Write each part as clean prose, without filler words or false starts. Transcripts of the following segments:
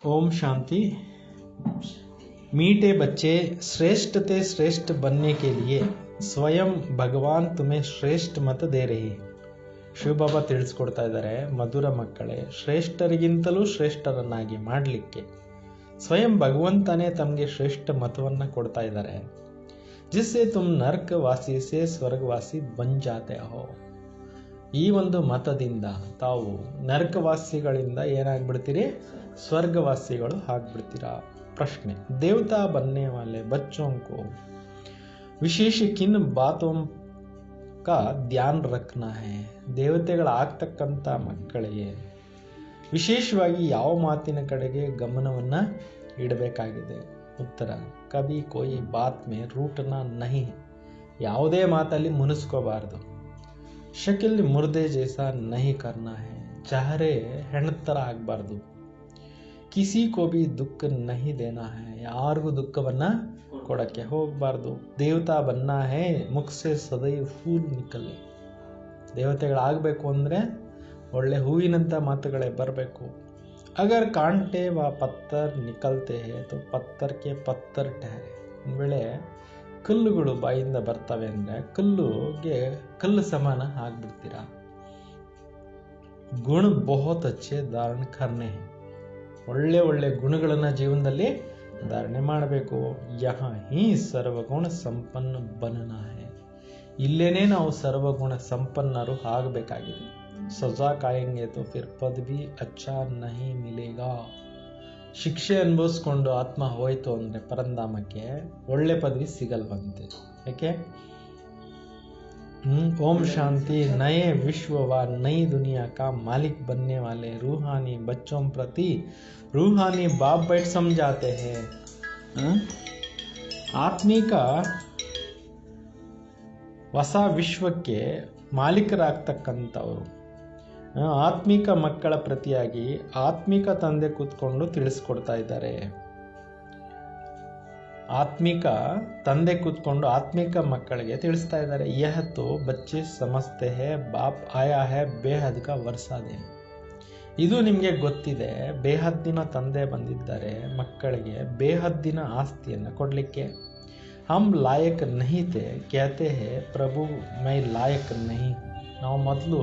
ओम शांति। मीठे बच्चे, श्रेष्ठ बनने के लिए ಸ್ವಯಂ ಭಗವಾನ್ ತುಮೆ ಶ್ರೇಷ್ಠ ಮತ ದೇ ರಹಿ. ಶಿವಬಾಬಾ ತಿಳಿಸ್ಕೊಡ್ತಾ ಇದ್ದಾರೆ, ಮಧುರ ಮಕ್ಕಳೇ, ಶ್ರೇಷ್ಠರಿಗಿಂತಲೂ ಶ್ರೇಷ್ಠರನ್ನಾಗಿ ಮಾಡಲಿಕ್ಕೆ ಸ್ವಯಂ ಭಗವಂತನೇ ತಮಗೆ ಶ್ರೇಷ್ಠ ಮತವನ್ನು ಕೊಡ್ತಾ ಇದ್ದಾರೆ. ಜಿಸ್ಸೆ ತುಮ್ ನರ್ಕವಾಸಿ ಸೇ ಸ್ವರ್ಗವಾಸಿ ಬನ್ ಜಾತೆ ಹೋ. ಈ ಒಂದು ಮತದಿಂದ ತಾವು ನರಕವಾಸಿಗಳಿಂದ ಏನಾಗ್ಬಿಡ್ತೀರಿ, ಸ್ವರ್ಗವಾಸಿಗಳು ಆಗ್ಬಿಡ್ತೀರಾ. ಪ್ರಶ್ನೆ, ದೇವತಾ ಬನ್ನೆ ವಾಲೆ ಬಚ್ಚೋं को ವಿಶೇಷ ಕಿನ್ ಬಾತೋಂ ಕಾ ಧ್ಯಾನ್ ರಖನಾ ಹೈ. ದೇವತೆಗಳಾಗ್ತಕ್ಕಂಥ ಮಕ್ಕಳಿಗೆ ವಿಶೇಷವಾಗಿ ಯಾವ ಮಾತಿನ ಕಡೆಗೆ ಗಮನವನ್ನು ಇಡಬೇಕಾಗಿದೆ? ಉತ್ತರ, ಕಭಿ ಕೋಯಿ ಬಾತ್ ಮೇ ರೂಟನಾ ನಹಿ. ಯಾವುದೇ ಮಾತಲ್ಲಿ ಮುನಿಸ್ಕೋಬಾರ್ದು. ಶಕಿಲ್ ಮುರ್ದೆ ಜೈಸಾ ನಹಿ ಕರ್ನಾ ಹೈ. ಚಹರೆ ಹೆಣ್ತರ ಆಗಬಾರ್ದು. ಕಿಸಿ ಕೋ ಭಿ ದುಃಖ ನಹಿ ದೇನಾ ಹೈ. ಯಾರಿಗೂ ದುಃಖವನ್ನ ಕೊಡಕ್ಕೆ ಹೋಗಬಾರ್ದು. ದೇವತಾ ಬನ್ನಾ ಹೈ, ಮುಖಸೆ ಸದೈವ್ ಫೂಲ್ ನಿಕಲೆ. ದೇವತೆಗಳಾಗಬೇಕು ಅಂದರೆ ಒಳ್ಳೆ ಹೂವಿನಂಥ ಮಾತುಗಳೇ ಬರಬೇಕು. ಅಗರ್ ಕಾಂಟೆ ವ ಪತ್ತರ್ ನಿಕಲ್ತೆ ಹೈ ತೋ ಪತ್ತರ್ಗೆ ಪತ್ತರ್ ಟಹರೆ. ಒಂದು ವೇಳೆ ಕಲ್ಲುಗಳು ಬಾಯಿಂದ ಬರ್ತವೆ ಅಂದರೆ ಕಲ್ಲುಗೆ ಕಲ್ಲು ಸಮಾನ ಆಗ್ಬಿಡ್ತೀರಾ. ಗುಣ ಬಹುತ್ ಅಚ್ಚೆ ಧಾರಣ ಕರ್ನೆ. ಒಳ್ಳೆ ಒಳ್ಳೆ ಗುಣಗಳನ್ನು ಜೀವನದಲ್ಲಿ ಧಾರಣೆ ಮಾಡಬೇಕು. ಯಹ ಹಿ ಸರ್ವಗುಣ ಸಂಪನ್ನ ಬನನಾ ಹೈ. ಇಲ್ಲೇನೆ ನಾವು ಸರ್ವಗುಣ ಸಂಪನ್ನರು ಆಗಬೇಕಾಗಿದೆ. ಸಜಾ ಕಾಯಂಗೆ ತೋ ಫಿರ್ ಪದ್ ಭಿ ಅಚ್ಚಾ ನಹಿ ಮಿಲೇಗಾ. ಶಿಕ್ಷೆ ಅನುಭವಿಸ್ಕೊಂಡು ಆತ್ಮ ಹೋಯ್ತು ಅಂದರೆ ಪರಂಧಾಮಕ್ಕೆ ಒಳ್ಳೆ ಪದವಿ ಸಿಗಲ್ವಂತೆ. ಯಾಕೆ? ओम शांति। नए विश्व व नई दुनिया का मालिक बनने वाले रूहानी बच्चों प्रति रूहानी बाप बैठ समझाते हैं. ಆತ್ಮಿಕ ಹೊಸ ವಿಶ್ವಕ್ಕೆ ಮಾಲೀಕರಾಗ್ತಕ್ಕಂಥವರು ಆತ್ಮಿಕ ಮಕ್ಕಳ ಪ್ರತಿಯಾಗಿ ಆತ್ಮಿಕ ತಂದೆ ಕೂತ್ಕೊಂಡು ತಿಳಿಸ್ಕೊಡ್ತಾ ಇದ್ದಾರೆ. ಆತ್ಮಿಕ ತಂದೆ ಕೂತ್ಕೊಂಡು ಆತ್ಮಿಕ ಮಕ್ಕಳಿಗೆ ತಿಳಿಸ್ತಾ ಇದ್ದಾರೆ. ಯಹ ತೋ ಬಚ್ಚೆ ಸಮಸ್ತೆ ಹೇ ಬಾಪ್ ಆಯಾ ಹೇ ಬೇಹದ್ ಕಾ ವರ್ಸಾದೆ. ಇದು ನಿಮಗೆ ಗೊತ್ತಿದೆ, ಬೇಹದ್ದಿನ ತಂದೆ ಬಂದಿದ್ದಾರೆ ಮಕ್ಕಳಿಗೆ ಬೇಹದ್ದಿನ ಆಸ್ತಿಯನ್ನು ಕೊಡಲಿಕ್ಕೆ. ಹಮ್ ಲಾಯಕ್ ನಹಿ ಥೇ कहते हैं ಪ್ರಭು ಮೈ ಲಾಯಕ್ ನಹಿ. ನಾವು ಮೊದಲು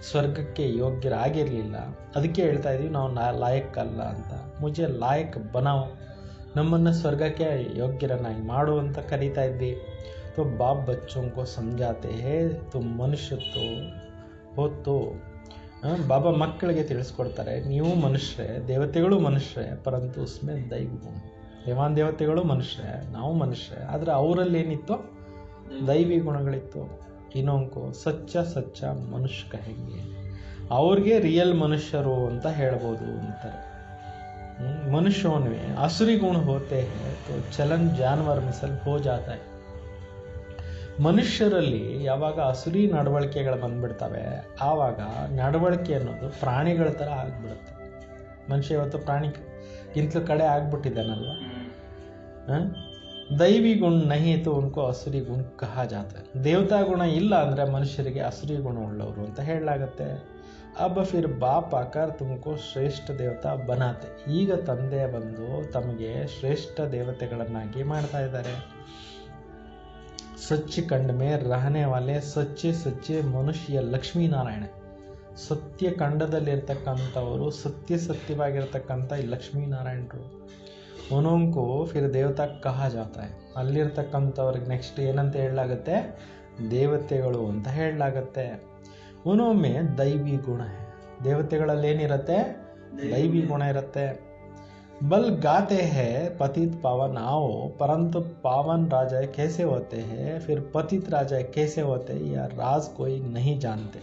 ಸ್ವರ್ಗಕ್ಕೆ ಯೋಗ್ಯರಾಗಿರಲಿಲ್ಲ, ಅದಕ್ಕೆ ಹೇಳ್ತಾ ಇದೀವಿ ನಾವು ಲಾಯಕ್ ಅಲ್ಲ ಅಂತ. ಮುಜೆ ಲಾಯಕ್ ಬನಾವ್, ನಮ್ಮನ್ನು ಸ್ವರ್ಗಕ್ಕೆ ಯೋಗ್ಯರನ್ನಾಗಿ ಮಾಡು ಅಂತ ಕರೀತಾ ಇದ್ದಿ. तो बाप बच्चों को समझाते हैं तुम मनुष्य तो हो तो. ಬಾಬಾ ಮಕ್ಕಳಿಗೆ ತಿಳಿಸ್ಕೊಡ್ತಾರೆ, ನೀವು ಮನುಷ್ಯರೇ, ದೇವತೆಗಳು ಮನುಷ್ಯರೇ, ಪರಂತು ಉಸ್ಮೆ ದೈವ ಗುಣ. ದೇವಾನ್ ದೇವತೆಗಳು ಮನುಷ್ಯರೇ, ನಾವು ಮನುಷ್ಯರೇ, ಆದರೆ ಅವರಲ್ಲಿ ಏನಿತ್ತು? ದೈವಿ ಗುಣಗಳಿತ್ತು. ಇನ್ನೊಂದು ಸಚ್ಚ ಮನುಷ್ಯ ಕಹೆಂಗೆ. ಅವ್ರಿಗೆ ರಿಯಲ್ ಮನುಷ್ಯರು ಅಂತ ಹೇಳ್ಬೋದು ಅಂತಾರೆ. मनुष्यों में असुरी गुण होते हैं तो चलन जानवर मिसल हो जाता है. ಮನುಷ್ಯರಲ್ಲಿ ಯಾವಾಗ ಅಸುರಿ ನಡವಳಿಕೆಗಳು ಬಂದ್ಬಿಡ್ತವೆ, ಆವಾಗ ನಡವಳಿಕೆ ಅನ್ನೋದು ಪ್ರಾಣಿಗಳ ಥರ ಆಗ್ಬಿಡುತ್ತೆ. ಮನುಷ್ಯ ಇವತ್ತು ಪ್ರಾಣಿಗಿಂತಲೂ ಕಡೆ ಆಗ್ಬಿಟ್ಟಿದ್ದಾನಲ್ವ. ದೈವಿ ಗುಣ ನಹಿ ತೋ ಉನ್ಕೋ ಅಸುರಿ ಗುಣ ಕಹಾ ಜಾತ. ದೇವತಾ ಗುಣ ಇಲ್ಲ ಅಂದರೆ ಮನುಷ್ಯರಿಗೆ ಅಸುರಿ ಗುಣ ಉಳ್ಳವರು ಅಂತ ಹೇಳಲಾಗತ್ತೆ. अब फिर बाप आकर तुमको ಶ್ರೇಷ್ಠ ದೇವತಾ ಬನಾತೆ. ಈಗ ತಂದೆ ಬಂದು ತಮಗೆ ಶ್ರೇಷ್ಠ ದೇವತೆಗಳನ್ನಾಗಿ ಮಾಡ್ತಾ ಇದ್ದಾರೆ. ಸಚ್ಚ ಖಂಡ ಮೇ ರಹನೆ ವಾಲೆ ಸಚ್ಚೆ ಮನುಷ್ಯ ಲಕ್ಷ್ಮೀನಾರಾಯಣ. ಸತ್ಯ ಖಂಡದಲ್ಲಿರ್ತಕ್ಕಂಥವರು ಸತ್ಯವಾಗಿರ್ತಕ್ಕಂಥ ಈ ಲಕ್ಷ್ಮೀನಾರಾಯಣರು. ಉನೋಂಕು ಫಿರ್ ದೇವತಾ ಕಹಾ ಜಾತ ಹೈ. ಅಲ್ಲಿರ್ತಕ್ಕಂಥವ್ರಿಗೆ ನೆಕ್ಸ್ಟ್ ಏನಂತ ಹೇಳಲಾಗತ್ತೆ? ದೇವತೆಗಳು ಅಂತ ಹೇಳಲಾಗತ್ತೆ. ಉನೋಮೆ ದೈವಿ ಗುಣ ಹೈ. ದೇವತೆಗಳಲ್ಲಿ ಏನಿರುತ್ತೆ? ದೈವಿ ಗುಣ ಇರುತ್ತೆ. ಬಲ್ ಗಾತೆ ಹೈ ಪತಿತ್ ಪಾವನ್ आओ परंतु पावन राजा कैसे होते हैं फिर पतित राजा कैसे होते या राज कोई नहीं जानते.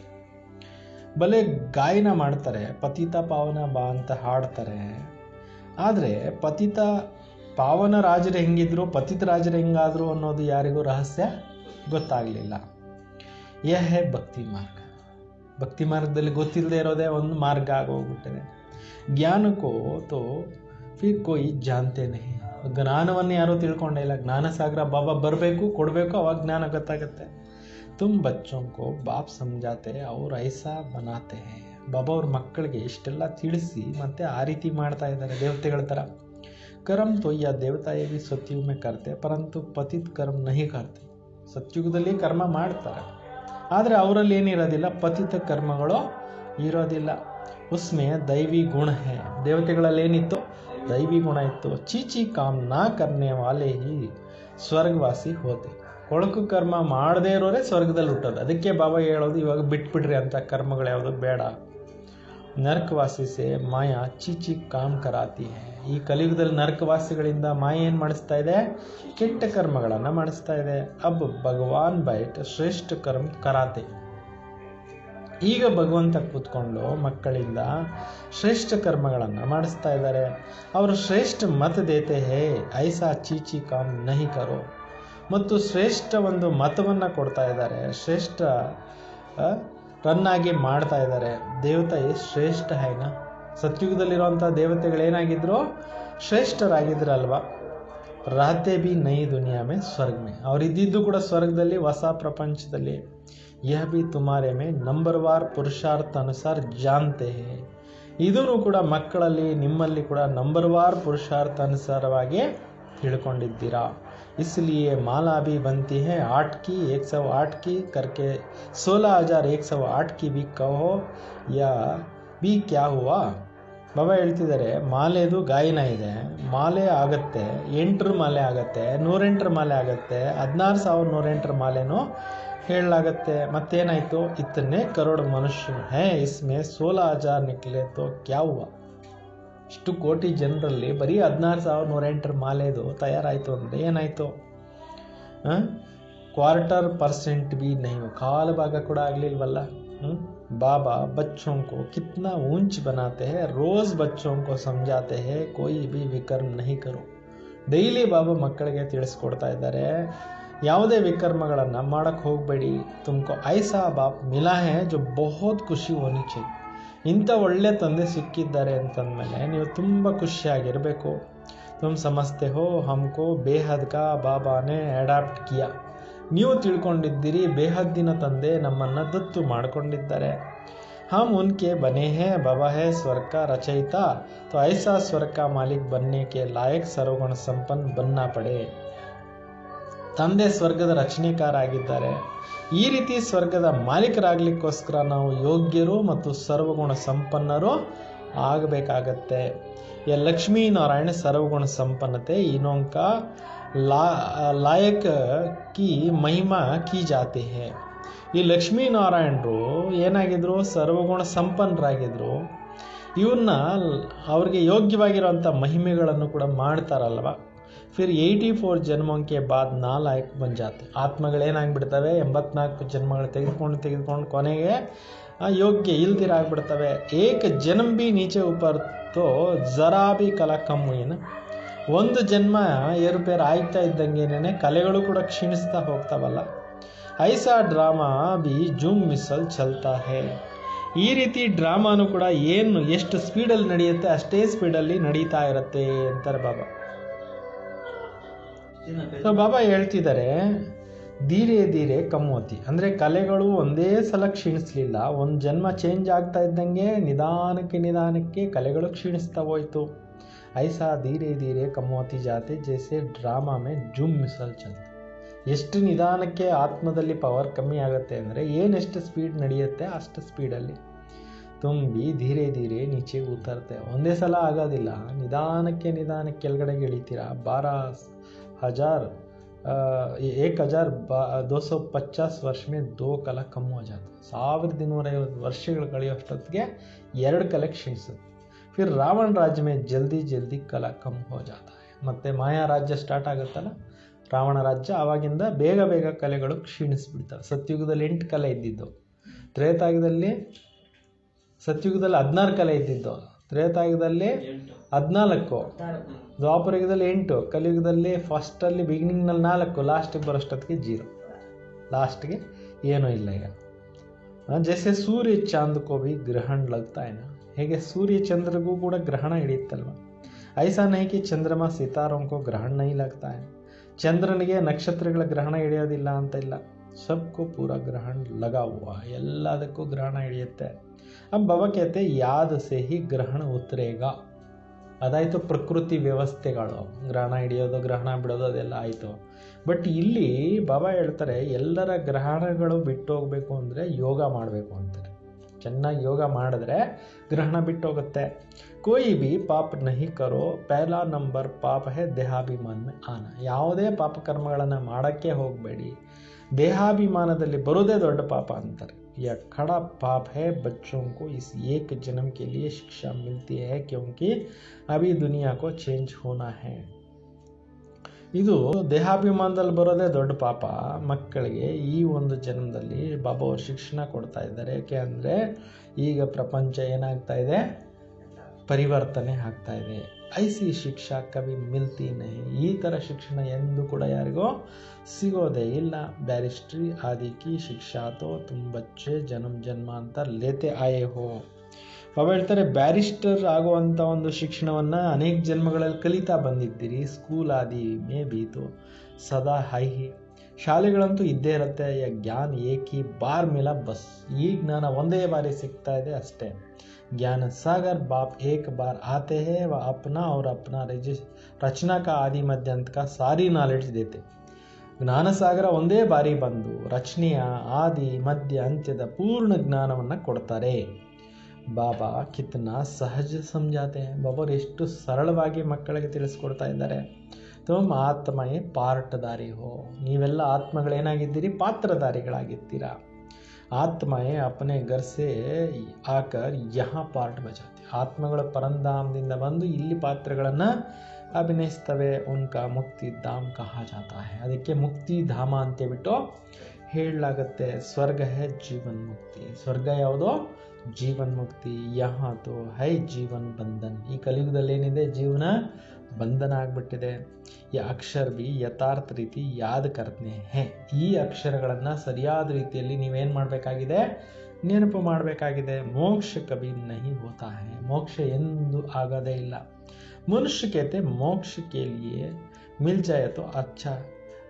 ಬಲೆ ಗಾಯನ ಮಾಡ್ತಾರೆ, ಪತಿತ ಪಾವನ ಬಾ ಅಂತ ಹಾಡ್ತಾರೆ. ಆದರೆ ಪತಿತ ಪಾವನ ರಾಜರು ಹೆಂಗಿದ್ರು, ಪತಿತ ರಾಜರು ಹೆಂಗಾದ್ರು ಅನ್ನೋದು ಯಾರಿಗೂ ರಹಸ್ಯ ಗೊತ್ತಾಗಲಿಲ್ಲ. ಯಹ ಹೈ ಭಕ್ತಿ ಮಾರ್ಗ. ಭಕ್ತಿ ಮಾರ್ಗದಲ್ಲಿ ಗೊತ್ತಿಲ್ಲದೆ ಇರೋದೇ ಒಂದು ಮಾರ್ಗ ಆಗೋಗ್ಬಿಟ್ಟಿದೆ. ಜ್ಞಾನಕ್ಕೋ ತೋ ಫಿರ್ ಕೋಯಿ ಜಾನ್ತೆ ನಹಿ. ಜ್ಞಾನವನ್ನು ಯಾರೂ ತಿಳ್ಕೊಂಡೇ ಇಲ್ಲ. ಜ್ಞಾನ ಸಾಗರ ಬಾಬಾ ಬರಬೇಕು, ಕೊಡಬೇಕು, ಅವಾಗ ಜ್ಞಾನ ಗೊತ್ತಾಗುತ್ತೆ. ತುಮ್ ಬಚ್ಚೋಂ ಕೋ ಬಾಪ್ ಸಮझाते और ऐसा बनाते हैं. ಬಾಬಾ ಅವ್ರ ಮಕ್ಕಳಿಗೆ ಇಷ್ಟೆಲ್ಲ ತಿಳಿಸಿ ಮತ್ತೆ ಆ ರೀತಿ ಮಾಡ್ತಾ ಇದ್ದಾರೆ ದೇವತೆಗಳ ಥರ. कर्म तो या देवता ये भी सतयुग में करते परंतु पतित कर्म नहीं करते. ಸತ್ಯುಗದಲ್ಲಿ ಕರ್ಮ ಮಾಡ್ತಾರೆ, ಆದರೆ ಅವರಲ್ಲಿ ಏನಿರೋದಿಲ್ಲ, ಪತಿತ ಕರ್ಮಗಳು ಇರೋದಿಲ್ಲ. ಉಸ್ಮೆ ದೈವಿ ಗುಣ ಹೇ, ದೇವತೆಗಳಲ್ಲಿ ಏನಿತ್ತು? ದೈವಿ ಗುಣ ಇತ್ತು. ಚೀಚಿ ಕಾಮ್ ನಾ ಕರ್ನೆ ವಾಲೆ ಹಿ ಸ್ವರ್ಗವಾಸಿ ಹೋತೆ. ಕೊಳಕು ಕರ್ಮ ಮಾಡದೇ ಇರೋರೇ ಸ್ವರ್ಗದಲ್ಲಿ ಹುಟ್ಟೋದು. ಅದಕ್ಕೆ ಬಾಬಾ ಹೇಳೋದು ಇವಾಗ ಬಿಟ್ಬಿಡ್ರಿ ಅಂತ ಕರ್ಮಗಳು ಯಾವುದು ಬೇಡ. ನರಕವಾಸಿ ಸೇ ಮಾಯಾ ಚೀಚಿ ಕಾಮ್ ಕರಾತಿ ಹೇ. ಈ ಕಲಿಯುಗದಲ್ಲಿ ನರಕವಾಸಿಗಳಿಂದ ಮಾಯ ಏನು ಮಾಡಿಸ್ತಾ ಇದೆ? ಕೆಟ್ಟ ಕರ್ಮಗಳನ್ನು ಮಾಡಿಸ್ತಾ ಇದೆ. ಅಬ್ ಭಗವಾನ್ ಬೈಟ್ ಶ್ರೇಷ್ಠ ಕರ್ಮ ಕರಾತೆ. ಈಗ ಭಗವಂತ ಕೂತ್ಕೊಂಡು ಮಕ್ಕಳಿಂದ ಶ್ರೇಷ್ಠ ಕರ್ಮಗಳನ್ನು ಮಾಡಿಸ್ತಾ ಇದ್ದಾರೆ. ಅವರು ಶ್ರೇಷ್ಠ ಮತ ದೇತೆ ಹೇ ಐಸಾ ಚೀಚಿ ಕಾಮ್ ನಹಿ ಕರೋ. ಮತ್ತು ಶ್ರೇಷ್ಠ ಒಂದು ಮತವನ್ನು ಕೊಡ್ತಾ ಇದ್ದಾರೆ, ಶ್ರೇಷ್ಠ ರನ್ನಾಗಿ ಮಾಡ್ತಾ ಇದ್ದಾರೆ. ದೇವತೆ ಶ್ರೇಷ್ಠ ಹೈನಾ. ಸತ್ಯುಗದಲ್ಲಿರುವಂಥ ದೇವತೆಗಳೇನಾಗಿದ್ರು? ಶ್ರೇಷ್ಠರಾಗಿದ್ರಲ್ವ. ರಾತೆ ಬಿ ನೈ ದುನಿಯಾ ಮೇ ಸ್ವರ್ಗ ಮೇ. ಅವರಿದ್ದಿದ್ದು ಕೂಡ ಸ್ವರ್ಗದಲ್ಲಿ, ಹೊಸ ಪ್ರಪಂಚದಲ್ಲಿ. ಯಹ ಬಿ ತುಮಾರೆ ಮೇ ನಂಬರ್ವಾರ್ ಪುರುಷಾರ್ಥ ಅನುಸಾರ ಜಾನ್ತೆ ಹೇ. ಇದೂ ಕೂಡ ಮಕ್ಕಳಲ್ಲಿ, ನಿಮ್ಮಲ್ಲಿ ಕೂಡ ನಂಬರ್ವಾರ್ ಪುರುಷಾರ್ಥ ಅನುಸಾರವಾಗಿ ತಿಳ್ಕೊಂಡಿದ್ದೀರಾ. इसलिए माला भी बनती है 8 की 108 की करके 16,108 की भी कहो या भी क्या हुआ. ಬಾಬಾ ಹೇಳ್ತಿದ್ದಾರೆ, ಮಾಲೆದು ಗಾಯನ ಇದೆ, ಮಾಲೆ ಆಗತ್ತೆ, 8ರ ಮಾಲೆ ಆಗತ್ತೆ, 108ರ ಮಾಲೆ ಆಗತ್ತೆ, 16,108ರ ಮಾಲೆನೂ ಹೇಳಲಾಗತ್ತೆ. ಮತ್ತೇನಾಯಿತು? ಇತನೆ ಕರೋड़ ಮನುಷ್ಯ ಹೇ ಇಸ್ಮೆ 16,000 ನಿಕ್ಲೆ ತೋ ಕ್ಯಾ ಹುವಾ. ಇಷ್ಟು ಕೋಟಿ ಜನರಲ್ಲಿ ಬರೀ 16,108ರ ಮಾಲೆದು ತಯಾರಾಯಿತು ಅಂದರೆ ಏನಾಯಿತು? 1/4% भी नहीं हो, ಕಾಲು ಭಾಗ ಕೂಡ ಆಗಲಿಲ್ವಲ್ಲ. बाबा बच्चों को कितना ऊंच बनाते हैं, रोज बच्चों को समझाते हैं कोई भी विकर्म नहीं करो. ಡೈಲಿ ಬಾಬಾ ಮಕ್ಕಳಿಗೆ ತಿಳಿಸ್ಕೊಡ್ತಾ ಇದ್ದಾರೆ, ಯಾವುದೇ ವಿಕರ್ಮಗಳನ್ನು ಮಾಡಕ್ಕೆ ಹೋಗಬೇಡಿ. ತುಮಕೋ ಐಸಾ ಬಾಪ್ ಮಿಲಾ ಹೇ ಜೋ ಬಹುತ್ ಖುಷಿ ಹೋನಿ ಚಾಹಿಯೆ. ಇಂಥ ಒಳ್ಳೆ ತಂದೆ ಸಿಕ್ಕಿದ್ದಾರೆ ಅಂತಂದಮೇಲೆ ನೀವು ತುಂಬ ಖುಷಿಯಾಗಿರಬೇಕು. ತುಮ್ ಸಮಜ್ತೆ ಹೋ ಹಮ್ಕೋ ಬೇಹದ್ ಕಾ ಬಾಬಾನೇ ಅಡಾಪ್ಟ್ ಕಿಯಾ. ನೀವು ತಿಳ್ಕೊಂಡಿದ್ದೀರಿ, ಬೇಹದ್ದಿನ ತಂದೆ ನಮ್ಮನ್ನು ದತ್ತು ಮಾಡಿಕೊಂಡಿದ್ದಾರೆ. हम उनके बने हैं, बाबा है स्वर्ग का रचयिता, तो ऐसा स्वर्ग का मालिक बनने के लायक सर्वगुण संपन्न बनना पड़े. ತಂದೆ ಸ್ವರ್ಗದ ರಚನೆಕಾರ ಆಗಿದ್ದಾರೆ. ಈ ರೀತಿ ಸ್ವರ್ಗದ ಮಾಲೀಕರಾಗಲಿಕ್ಕೋಸ್ಕರ ನಾವು ಯೋಗ್ಯರು ಮತ್ತು ಸರ್ವಗುಣ ಸಂಪನ್ನರು ಆಗಬೇಕಾಗತ್ತೆ. ಯ ಲಕ್ಷ್ಮೀ ನಾರಾಯಣ ಸರ್ವಗುಣ ಸಂಪನ್ನತೆ ಇನೋಂಕ ಲಾಯಕ್ ಕಿ ಮಹಿಮಾ ಕಿ ಜಾತೆ ಹೇ. ಈ ಲಕ್ಷ್ಮೀನಾರಾಯಣರು ಏನಾಗಿದ್ರು? ಸರ್ವಗುಣ ಸಂಪನ್ನರಾಗಿದ್ರು. ಇವನ್ನ ಅವ್ರಿಗೆ ಯೋಗ್ಯವಾಗಿರುವಂಥ ಮಹಿಮೆಗಳನ್ನು ಕೂಡ ಮಾಡ್ತಾರಲ್ವ. ಫಿರ್ 84 ಜನ್ಮಕ್ಕೆ ಬಾದ್ ನಾಲಾಯಕ್ ಬಂಜಾತೆ. ಆತ್ಮಗಳೇನಾಗ್ಬಿಡ್ತವೆ? 84 ಜನ್ಮಗಳು ತೆಗೆದುಕೊಂಡು ಕೊನೆಗೆ ಯೋಗ್ಯ ಇಲ್ದಿರಾಗ್ಬಿಡ್ತವೆ. ಏಕ ಜನ್ಮ ಬಿ ನೀಚೆ ಉಪರ್ ತೋ ಜರಾ ಬಿ ಕಲಾ ಕಮ್ಮುಯಿನ. ಒಂದು ಜನ್ಮ ಏರುಪೇರು ಆಗ್ತಾ ಇದ್ದಂಗೆನೇ ಕಲೆಗಳು ಕೂಡ ಕ್ಷೀಣಿಸ್ತಾ ಹೋಗ್ತಾವಲ್ಲ. ಐಸಾ ಡ್ರಾಮಾ ಬಿ ಜೂಮ್ ಮಿಸಲ್ ಚಲ್ತಾ ಹೇ. ಈ ರೀತಿ ಡ್ರಾಮಾನು ಕೂಡ ಎಷ್ಟು ಸ್ಪೀಡಲ್ಲಿ ನಡೆಯುತ್ತೆ ಅಷ್ಟೇ ಸ್ಪೀಡಲ್ಲಿ ನಡೀತಾ ಇರುತ್ತೆ ಅಂತಾರೆ ಬಾಬಾ. ಸೊ ಬಾಬಾ ಹೇಳ್ತಿದ್ದಾರೆ, ಧೀರೆ ಧೀರೆ ಕಮ್ಮೋತಿ ಅಂದರೆ ಕಲೆಗಳು ಒಂದೇ ಸಲ ಕ್ಷೀಣಿಸ್ಲಿಲ್ಲ. ಒಂದು ಜನ್ಮ ಚೇಂಜ್ ಆಗ್ತಾ ಇದ್ದಂಗೆ ನಿಧಾನಕ್ಕೆ ಕಲೆಗಳು ಕ್ಷೀಣಿಸ್ತಾ ಹೋಯ್ತು. ಐಸಾ ಧೀರೆ ಧೀರೆ ಕಮ್ಮೋತಿ ಜಾತೆ ಜೈಸೆ ಡ್ರಾಮಾ ಮೇ ಜುಮ್ ಮಿಸಲ್ ಚಲ್ತೆ. ಎಷ್ಟು ನಿಧಾನಕ್ಕೆ ಆತ್ಮದಲ್ಲಿ ಪವರ್ ಕಮ್ಮಿ ಆಗುತ್ತೆ ಅಂದರೆ ಎಷ್ಟು ಸ್ಪೀಡ್ ನಡೆಯುತ್ತೆ ಅಷ್ಟು ಸ್ಪೀಡಲ್ಲಿ ತುಂಬಿ ಧೀರೆ ಧೀರೆ ನೀಚೆ ಉತ್ತರ್ತೆ. ಒಂದೇ ಸಲ ಆಗೋದಿಲ್ಲ, ನಿಧಾನಕ್ಕೆ ಕೆಳಗಡೆಗೆ ಇಳಿತೀರಾ. 12,250 ವರ್ಷ ಮೇ 2 ಕಲ ಕಮ್ಮಿ ಹೋ ಜಾತೆ. 1250 ವರ್ಷಗಳು ಕಳೆಯೋಷ್ಟೊತ್ತಿಗೆ 2 ಕಲೆ ಕ್ಷೀಣಿಸುತ್ತೆ. ಫಿರ್ ರಾವಣ ರಾಜ್ಯ ಮೇ ಜಲ್ದಿ ಕಲ ಕಮ್ಮಿ ಹೋ ಜಾತ. ಮತ್ತು ಮಾಯಾ ರಾಜ್ಯ ಸ್ಟಾರ್ಟ್ ಆಗುತ್ತಲ್ಲ, ರಾವಣ ರಾಜ್ಯ, ಆವಾಗಿಂದ ಬೇಗ ಕಲೆಗಳು ಕ್ಷೀಣಿಸ್ಬಿಡ್ತವೆ. ಸತ್ಯುಗದಲ್ಲಿ 8 ಕಲೆ ಇದ್ದಿದ್ದು, ತ್ರೇತಾಯುಗದಲ್ಲಿ 16 ಕಲೆ ಇದ್ದಿದ್ದು, ತ್ರೇತಾಯುಗದಲ್ಲಿ 14, ದ್ವಾಪರಯುಗದಲ್ಲಿ 8, ಕಲಿಯುಗದಲ್ಲಿ ಫಸ್ಟಲ್ಲಿ ಬಿಗಿನಿಂಗ್ನಲ್ಲಿ 4, ಲಾಸ್ಟಿಗೆ ಬರೋಷ್ಟೊತ್ತಿಗೆ 0, ಲಾಸ್ಟ್ಗೆ ಏನೂ ಇಲ್ಲ. ಈಗ ಜೈಸೆ ಸೂರ್ಯ ಚಾಂದ್ಕೋ ಭಿ ಗ್ರಹಣ ಲಗ್ತಾ ಏನ. ಹೇಗೆ ಸೂರ್ಯ ಚಂದ್ರಗೂ ಕೂಡ ಗ್ರಹಣ ಹಿಡಿಯುತ್ತಲ್ವ, ಐಸಾ ನಹಿ ಕಿ ಚಂದ್ರಮ ಸಿತಾರೋಂಕೋ ಗ್ರಹಣ ನಹಿ ಲಗ್ತಾ है. ಚಂದ್ರನಿಗೆ ನಕ್ಷತ್ರಗಳ ಗ್ರಹಣ ಹಿಡಿಯೋದಿಲ್ಲ ಅಂತ ಇಲ್ಲ. सबको पूरा ग्रहण लगा हुआ, ಎಲ್ಲದಕ್ಕೂ ಗ್ರಹಣ ಹಿಡಿಯುತ್ತೆ. अब बाबा कहते याद से ही ग्रहण उतरेगा. ಅದಾಯಿತು ಪ್ರಕೃತಿ ವ್ಯವಸ್ಥೆಗಳು, ಗ್ರಹಣ ಹಿಡಿಯೋದು ಗ್ರಹಣ ಬಿಡೋದು ಅದೆಲ್ಲ ಆಯಿತು. ಬಟ್ ಇಲ್ಲಿ ಬಾಬಾ ಹೇಳ್ತಾರೆ ಎಲ್ಲರ ಗ್ರಹಣಗಳು ಬಿಟ್ಟು ಹೋಗಬೇಕು ಅಂದರೆ ಯೋಗ ಮಾಡಬೇಕು ಅಂತಾರೆ. ಚೆನ್ನಾಗಿ ಯೋಗ ಮಾಡಿದ್ರೆ ಗ್ರಹಣ ಬಿಟ್ಟು ಹೋಗುತ್ತೆ. कोई भी ಪಾಪ नहीं करो, पहला नंबर ಪಾಪ है ದೇಹಾಭಿಮಾನ में आना. ಯಾವುದೇ ಪಾಪ ಕರ್ಮಗಳನ್ನು ಮಾಡೋಕ್ಕೆ ಹೋಗಬೇಡಿ, ದೇಹಾಭಿಮಾನದಲ್ಲಿ ಬರೋದೇ ದೊಡ್ಡ ಪಾಪ ಅಂತಾರೆ. यह खड़ा पाप है. बच्चों को इस एक जन्म के लिए शिक्षा मिलती है क्योंकि अभी दुनिया को चेंज होना है. ಇದು ದೇಹಾಭಿಮಾನದಲ್ಲಿ ಬರೋದೇ ದೊಡ್ಡ ಪಾಪ. ಮಕ್ಕಳಿಗೆ ಈ ಒಂದು ಜನ್ಮದಲ್ಲಿ ಬಾಬಾ ಅವರು ಶಿಕ್ಷಣ ಕೊಡ್ತಾ ಇದ್ದಾರೆ. ಯಾಕೆ ಅಂದರೆ ಈಗ ಪ್ರಪಂಚ ಏನಾಗ್ತಾ ಇದೆ, ಪರಿವರ್ತನೆ ಆಗ್ತಾ ಇದೆ. ಐಸಿ ಶಿಕ್ಷಾ ಕವಿ ಮಿಲ್ತಿ ನಹಿ. ಈ ಥರ ಶಿಕ್ಷಣ ಎಂದು ಕೂಡ ಯಾರಿಗೋ ಸಿಗೋದೇ ಇಲ್ಲ. ಬ್ಯಾರಿಸ್ಟ್ರಿ ಆದಿ ಕಿ ಶಿಕ್ಷಾ ತೋ ತುಮ್ ಬಚ್ಚೆ ಜನ್ಮ ಜನ್ಮಾಂತರ ಲೇತೆ ಆಯೇ ಹೋ. ಬಾಬಾ ಹೇಳ್ತಾರೆ ಬ್ಯಾರಿಸ್ಟರ್ ಆಗುವಂಥ ಒಂದು ಶಿಕ್ಷಣವನ್ನು ಅನೇಕ ಜನ್ಮಗಳಲ್ಲಿ ಕಲಿತಾ ಬಂದಿದ್ದೀರಿ. ಸ್ಕೂಲ್ ಆದಿ ಮೇ ಬೀತು ಸದಾ ಹೈ. ಶಾಲೆಗಳಂತೂ ಇದ್ದೇ ಇರುತ್ತೆ. ಜ್ಞಾನ ಏಕಿ ಬಾರ್ ಮಿಲ ಬಸ್. ಈ ಜ್ಞಾನ ಒಂದೇ ಬಾರಿ ಸಿಗ್ತಾ ಇದೆ ಅಷ್ಟೇ. ज्ञान सागर बाप एक बार आते हैं, वह अपना और अपना रचना का आदि मध्य अंत का सारी नॉलेज देते. ಜ್ಞಾನ ಸಾಗರ ಒಂದೇ ಬಾರಿ ಬಂದು ರಚನೆಯ ಆದಿ ಮಧ್ಯ ಅಂತ್ಯದ ಪೂರ್ಣ ಜ್ಞಾನವನ್ನು ಕೊಡ್ತಾರೆ. ಬಾಬಾ ಕಿತ್ನಾ ಸಹಜ ಸಮಜಾತೆ. ಬಾಬಾ ಎಷ್ಟು ಸರಳವಾಗಿ ಮಕ್ಕಳಿಗೆ ತಿಳಿಸ್ಕೊಡ್ತಾ ಇದ್ದಾರೆ. ತುಮ್ ಆತ್ಮಯೇ ಪಾರ್ಟ್ದಾರಿ ಹೋ. ನೀವೆಲ್ಲ ಆತ್ಮಗಳೇನಾಗಿದ್ದೀರಿ, ಪಾತ್ರಧಾರಿಗಳಾಗಿದ್ದೀರಾ. ಆತ್ಮಯೇ ಅಪನೆ ಘರ್ ಸೆ ಆಕರ್ ಯಹಾ ಪಾರ್ಟ್ ಬಜಾತೆ. ಆತ್ಮಗಳ ಪರಂಧಾಮದಿಂದ ಬಂದು ಇಲ್ಲಿ ಪಾತ್ರಗಳನ್ನು ಅಭಿನಯಿಸ್ತವೆ. ಉನ್ಕಾ ಮುಕ್ತಿ ಧಾಮ್ ಕಹಾ ಜಾತಾ ಹೈ. ಅದಕ್ಕೆ ಮುಕ್ತಿ ಧಾಮ ಅಂತೇಳ್ಬಿಟ್ಟು ಹೇಳಲಾಗುತ್ತೆ. ಸ್ವರ್ಗ ಹೇ ಜೀವನ್ ಮುಕ್ತಿ. ಸ್ವರ್ಗ ಯಾವುದೋ ಜೀವನ್ ಮುಕ್ತಿ. ಯಹಾ ತೋ ಹೈ ಜೀವನ್ ಬಂಧನ್. ಈ ಕಲಿಯುಗದಲ್ಲಿ ಏನಿದೆ, ಜೀವನ ಬಂಧನ ಆಗಿಬಿಟ್ಟಿದೆ. ಈ ಅಕ್ಷರ ಬಿ ಯಥಾರ್ಥ ರೀತಿ ಯಾದ್ ಕರ್ತನೆ ಹೇ. ಈ ಅಕ್ಷರಗಳನ್ನು ಸರಿಯಾದ ರೀತಿಯಲ್ಲಿ ನೀವೇನು ಮಾಡಬೇಕಾಗಿದೆ, ನೆನಪು ಮಾಡಬೇಕಾಗಿದೆ. ಮೋಕ್ಷ ಕಭಿ ನಹಿ ಹೋತಾ ಹೈ. ಮೋಕ್ಷ ಎಂದು ಆಗೋದೇ ಇಲ್ಲ. ಮನುಷ್ಯ कहते मोक्ष के लिए मिल जाए तो अच्छा,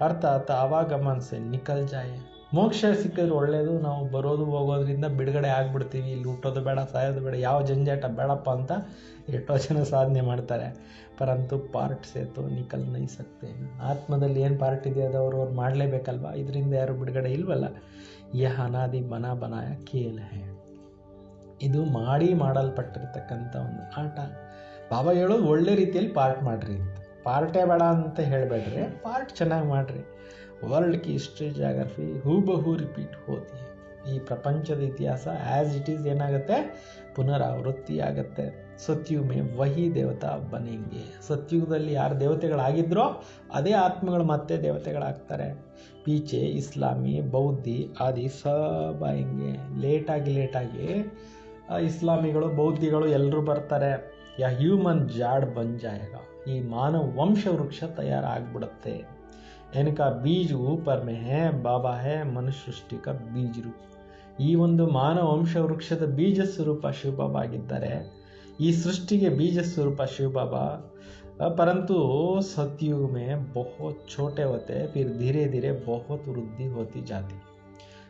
ಅರ್ಥಾತ್ ಆವಾಗಮನ ಸೆ ನಿಕಲ್ ಜಾಯೆ. ಮೋಕ್ಷ ಸಿಕ್ಕಿದ್ರೆ ಒಳ್ಳೆಯದು. ನಾವು ಬರೋದು ಹೋಗೋದ್ರಿಂದ ಬಿಡುಗಡೆ ಆಗ್ಬಿಡ್ತೀವಿ. ಇಲ್ಲಿ ಹುಟ್ಟೋದು ಬೇಡ, ಸಾಯೋದು ಬೇಡ, ಯಾವ ಜಂಜಾಟ ಬೇಡಪ್ಪ ಅಂತ ಎಷ್ಟೋ ಜನ ಸಾಧನೆ ಮಾಡ್ತಾರೆ. ಪರಂತು ಪಾರ್ಟ್ ಸೇತು ನಿಕಲ್ ನೈ ಸಕ್ತೆ. ಆತ್ಮದಲ್ಲಿ ಏನು ಪಾರ್ಟ್ ಇದೆ ಅದು ಅವ್ರು ಮಾಡಲೇಬೇಕಲ್ವ. ಇದರಿಂದ ಯಾರು ಬಿಡುಗಡೆ ಇಲ್ವಲ್ಲ. ಯಹ ಅನಾದಿ ಬನಾಯ ಖೇಲ್ ಹೇ. ಇದು ಮಾಡಲ್ಪಟ್ಟಿರ್ತಕ್ಕಂಥ ಒಂದು ಆಟ. ಬಾಬಾ ಹೇಳೋದು ಒಳ್ಳೆ ರೀತಿಯಲ್ಲಿ ಪಾರ್ಟ್ ಮಾಡಿರಿ ಅಂತ. ಪಾರ್ಟೇ ಬೇಡ ಅಂತ ಹೇಳಬೇಡ್ರಿ, ಪಾರ್ಟ್ ಚೆನ್ನಾಗಿ ಮಾಡಿರಿ. ವರ್ಲ್ಡ್ ಕಿ ಹಿಸ್ಟ್ರಿ ಜಾಗ್ರಫಿ ಹೂಬಹು ರಿಪೀಟ್ ಹೋತಿ. ಈ ಪ್ರಪಂಚದ ಇತಿಹಾಸ ಆ್ಯಸ್ ಇಟ್ ಈಸ್ ಏನಾಗುತ್ತೆ, ಪುನರಾವೃತ್ತಿ ಆಗುತ್ತೆ. ಸತ್ಯುಮೇ ವಹಿ ದೇವತಾ ಬನೆಂಗೆ. ಸತ್ಯುಗದಲ್ಲಿ ಯಾರು ದೇವತೆಗಳಾಗಿದ್ರೋ ಅದೇ ಆತ್ಮಗಳು ಮತ್ತೆ ದೇವತೆಗಳಾಗ್ತಾರೆ. ಪೀಚೆ ಇಸ್ಲಾಮಿ ಬೌದ್ಧಿ ಆದಿ ಸಬ್ ಆಯಂಗೆ. ಲೇಟಾಗಿ ಇಸ್ಲಾಮಿಗಳು ಬೌದ್ಧಿಗಳು ಎಲ್ಲರೂ ಬರ್ತಾರೆ. ಯಾ ಹ್ಯೂಮನ್ ಜಾಡ್ ಬನ್ ಜಾಯೇಗ. ಈ ಮಾನವ ವಂಶ ವೃಕ್ಷ ತಯಾರಾಗ್ಬಿಡುತ್ತೆ. ಏನಕ ಬೀಜ ಊಪರ್ ಮೇ ಹೇ ಬಾಬಾ ಹೇ ಮನುಷ್ಯ ಸೃಷ್ಟಿ ಕ ಬೀಜ ರೂಪ. ಈ ಒಂದು ಮಾನವ ವಂಶ ವೃಕ್ಷದ ಬೀಜ ಸ್ವರೂಪ ಶಿವಬಾಬಾ ಆಗಿದ್ದಾರೆ. ಈ ಸೃಷ್ಟಿಗೆ ಬೀಜ ಸ್ವರೂಪ ಶಿವಬಾಬಾ. परंतु सतयुग में बहुत छोटे होते, फिर धीरे धीरे बहुत वृद्धि होती जाती.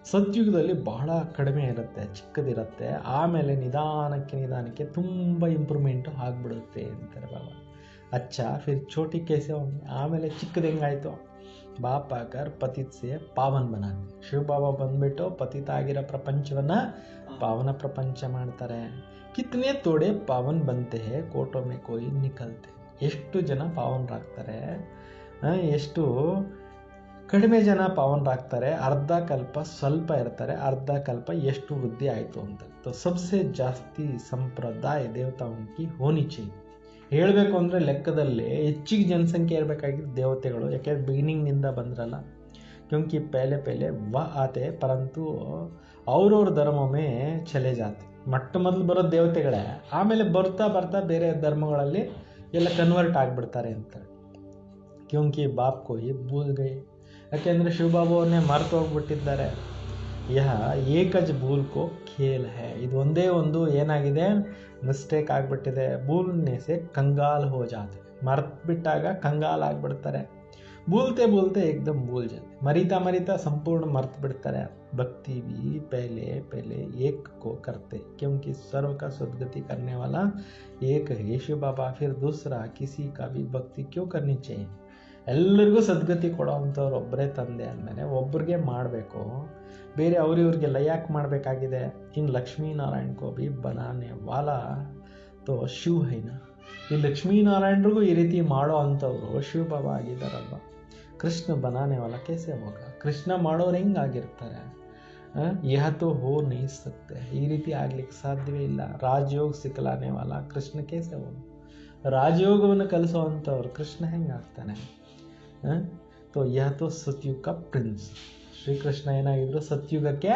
ಸತ್ಯುಗದಲ್ಲಿ ಬಹಳ ಕಡಿಮೆ ಇರುತ್ತೆ, ಚಿಕ್ಕದಿರುತ್ತೆ. ಆಮೇಲೆ ನಿಧಾನಕ್ಕೆ ತುಂಬ ಇಂಪ್ರೂವ್ಮೆಂಟು ಆಗಿಬಿಡುತ್ತೆ ಅಂತಾರೆ ಬಾಬಾ. ಅಚ್ಚಾ ಫಿರ್ ಚೋಟಿ ಕೇಸೆ ಹೋಗಿ ಆಮೇಲೆ ಚಿಕ್ಕದು ಹೆಂಗಾಯಿತು. ಬಾಪ್ ಆಕರ್ ಪತಿತ್ ಸೆ ಪಾವನ್ ಬನಾತೆ. ಶಿವಬಾಬಾ ಬಂದ್ಬಿಟ್ಟು ಪತಿತ ಆಗಿರೋ ಪ್ರಪಂಚವನ್ನು ಪಾವನ ಪ್ರಪಂಚ ಮಾಡ್ತಾರೆ. ಕಿತ್ನೆ ತೋಡೆ ಪಾವನ್ ಬಂತೆ ಹೇ ಕೋಟೋ ಮೇ ಕೋಯಿ ನಿಕಲ್ತೆ. ಎಷ್ಟು ಜನ ಪಾವನರಾಗ್ತಾರೆ, ಎಷ್ಟು ಕಡಿಮೆ ಜನ ಪಾವನರಾಗ್ತಾರೆ. ಅರ್ಧ ಕಲ್ಪ ಸ್ವಲ್ಪ ಇರ್ತಾರೆ, ಅರ್ಧ ಕಲ್ಪ ಎಷ್ಟು ವೃದ್ಧಿ ಆಯಿತು ಅಂತ. ಸಬ್ಸೆ ಜಾಸ್ತಿ ಸಂಪ್ರದಾಯ ದೇವತಾಂಕಿ ಹೋನಿ ಚೈ. ಹೇಳಬೇಕು ಅಂದರೆ ಲೆಕ್ಕದಲ್ಲಿ ಹೆಚ್ಚಿಗೆ ಜನಸಂಖ್ಯೆ ಇರಬೇಕಾಗಿದ್ದು ದೇವತೆಗಳು. ಯಾಕೆಂದರೆ ಬಿಗಿನಿಂಗ್ನಿಂದ ಬಂದ್ರಲ್ಲ. ಕ್ಯೋಂಕಿ ಪೆಹಲೆ ವ ಆತೆ ಪರಂತು ಅವ್ರವ್ರ ಧರ್ಮಮೇ ಚಲೆ ಜಾತೆ. ಮೊದಲು ಬರೋ ದೇವತೆಗಳೇ, ಆಮೇಲೆ ಬರ್ತಾ ಬೇರೆ ಧರ್ಮಗಳಲ್ಲಿ ಎಲ್ಲ ಕನ್ವರ್ಟ್ ಆಗಿಬಿಡ್ತಾರೆ ಅಂತ. ಕ್ಯೋಂಕಿ ಬಾಪ್ ಕೋಯಿ ಭೂಲ್ ಗೈ. ಯಾಕೆಂದರೆ ಶಿವಬಾಬಾವನ್ನೇ ಮರೆತು ಹೋಗ್ಬಿಟ್ಟಿದ್ದಾರೆ. ಯಹ ಏಕಜ್ ಭೂಲ್ ಕೋ ಖೇಲ್ ಹೇ. ಇದು ಒಂದೇ ಒಂದು ಏನಾಗಿದೆ, ಮಿಸ್ಟೇಕ್ ಆಗಿಬಿಟ್ಟಿದೆ. ಭೂಲ್ನೆ ಸೆ ಕಂಗಾಲ್ ಹೋ ಜಾತೆ. ಮರೆತು ಬಿಟ್ಟಾಗ ಕಂಗಾಲ್ ಆಗಿಬಿಡ್ತಾರೆ. भूलते भूलते एकदम भूल जाते, मरीता मरीता संपूर्ण मर्त बिड़ता है। भक्ति भी पहले पहले एक को करते, क्योंकि सर्व का सद्गति करने वाला एक है यीशु बाबा। फिर दूसरा किसी का भी भक्ति क्यों करनी चाहिए? ಎಲ್ಲರಿಗೂ ಸದ್ಗತಿ ಕೊಡೋ ಅಂಥವ್ರು ಒಬ್ಬರೇ ತಂದೆ ಅಂದಮೇಲೆ ಒಬ್ಬರಿಗೆ ಮಾಡಬೇಕು, ಬೇರೆ ಅವ್ರಿವ್ರಿಗೆಲ್ಲ ಯಾಕೆ ಮಾಡಬೇಕಾಗಿದೆ? ಇನ್ನು ಲಕ್ಷ್ಮೀನಾರಾಯಣ ಕೋ ಭಿ ಬನಾನೆ ವಾಲಾ ತೋ ಶಿವ ಹೈನ. ಈ ಲಕ್ಷ್ಮೀನಾರಾಯಣರಿಗೂ ಈ ರೀತಿ ಮಾಡೋ ಅಂಥವ್ರು ಶಿವ ಬಾಬಾ ಆಗಿದ್ದಾರಲ್ವ. ಕೃಷ್ಣ ಬನಾನೆ ವಾಲ ಕೇಸೆ ಹೋಗ, ಕೃಷ್ಣ ಮಾಡೋರು ಹೆಂಗಾಗಿರ್ತಾರೆ? ಯಹ ತೋ ಹೋ ನಹೀ ಸಕ್ತೆ, ಈ ರೀತಿ ಆಗ್ಲಿಕ್ಕೆ ಸಾಧ್ಯವೇ ಇಲ್ಲ. ರಾಜಯೋಗ ಸಿಕ್ಕಲಾನೆ ವಾಲ ಕೃಷ್ಣ ಕೇಸೆ ಹೋಗ, ರಾಜಯೋಗವನ್ನು ಕಲಿಸೋ ಅಂಥವ್ರು ಕೃಷ್ಣ ಹೆಂಗಾಗ್ತಾನೆ? तो यह तो सतयुग का प्रिंस, ಶ್ರೀಕೃಷ್ಣ ಏನಾಗಿದ್ರು? ಸತ್ಯುಗಕ್ಕೆ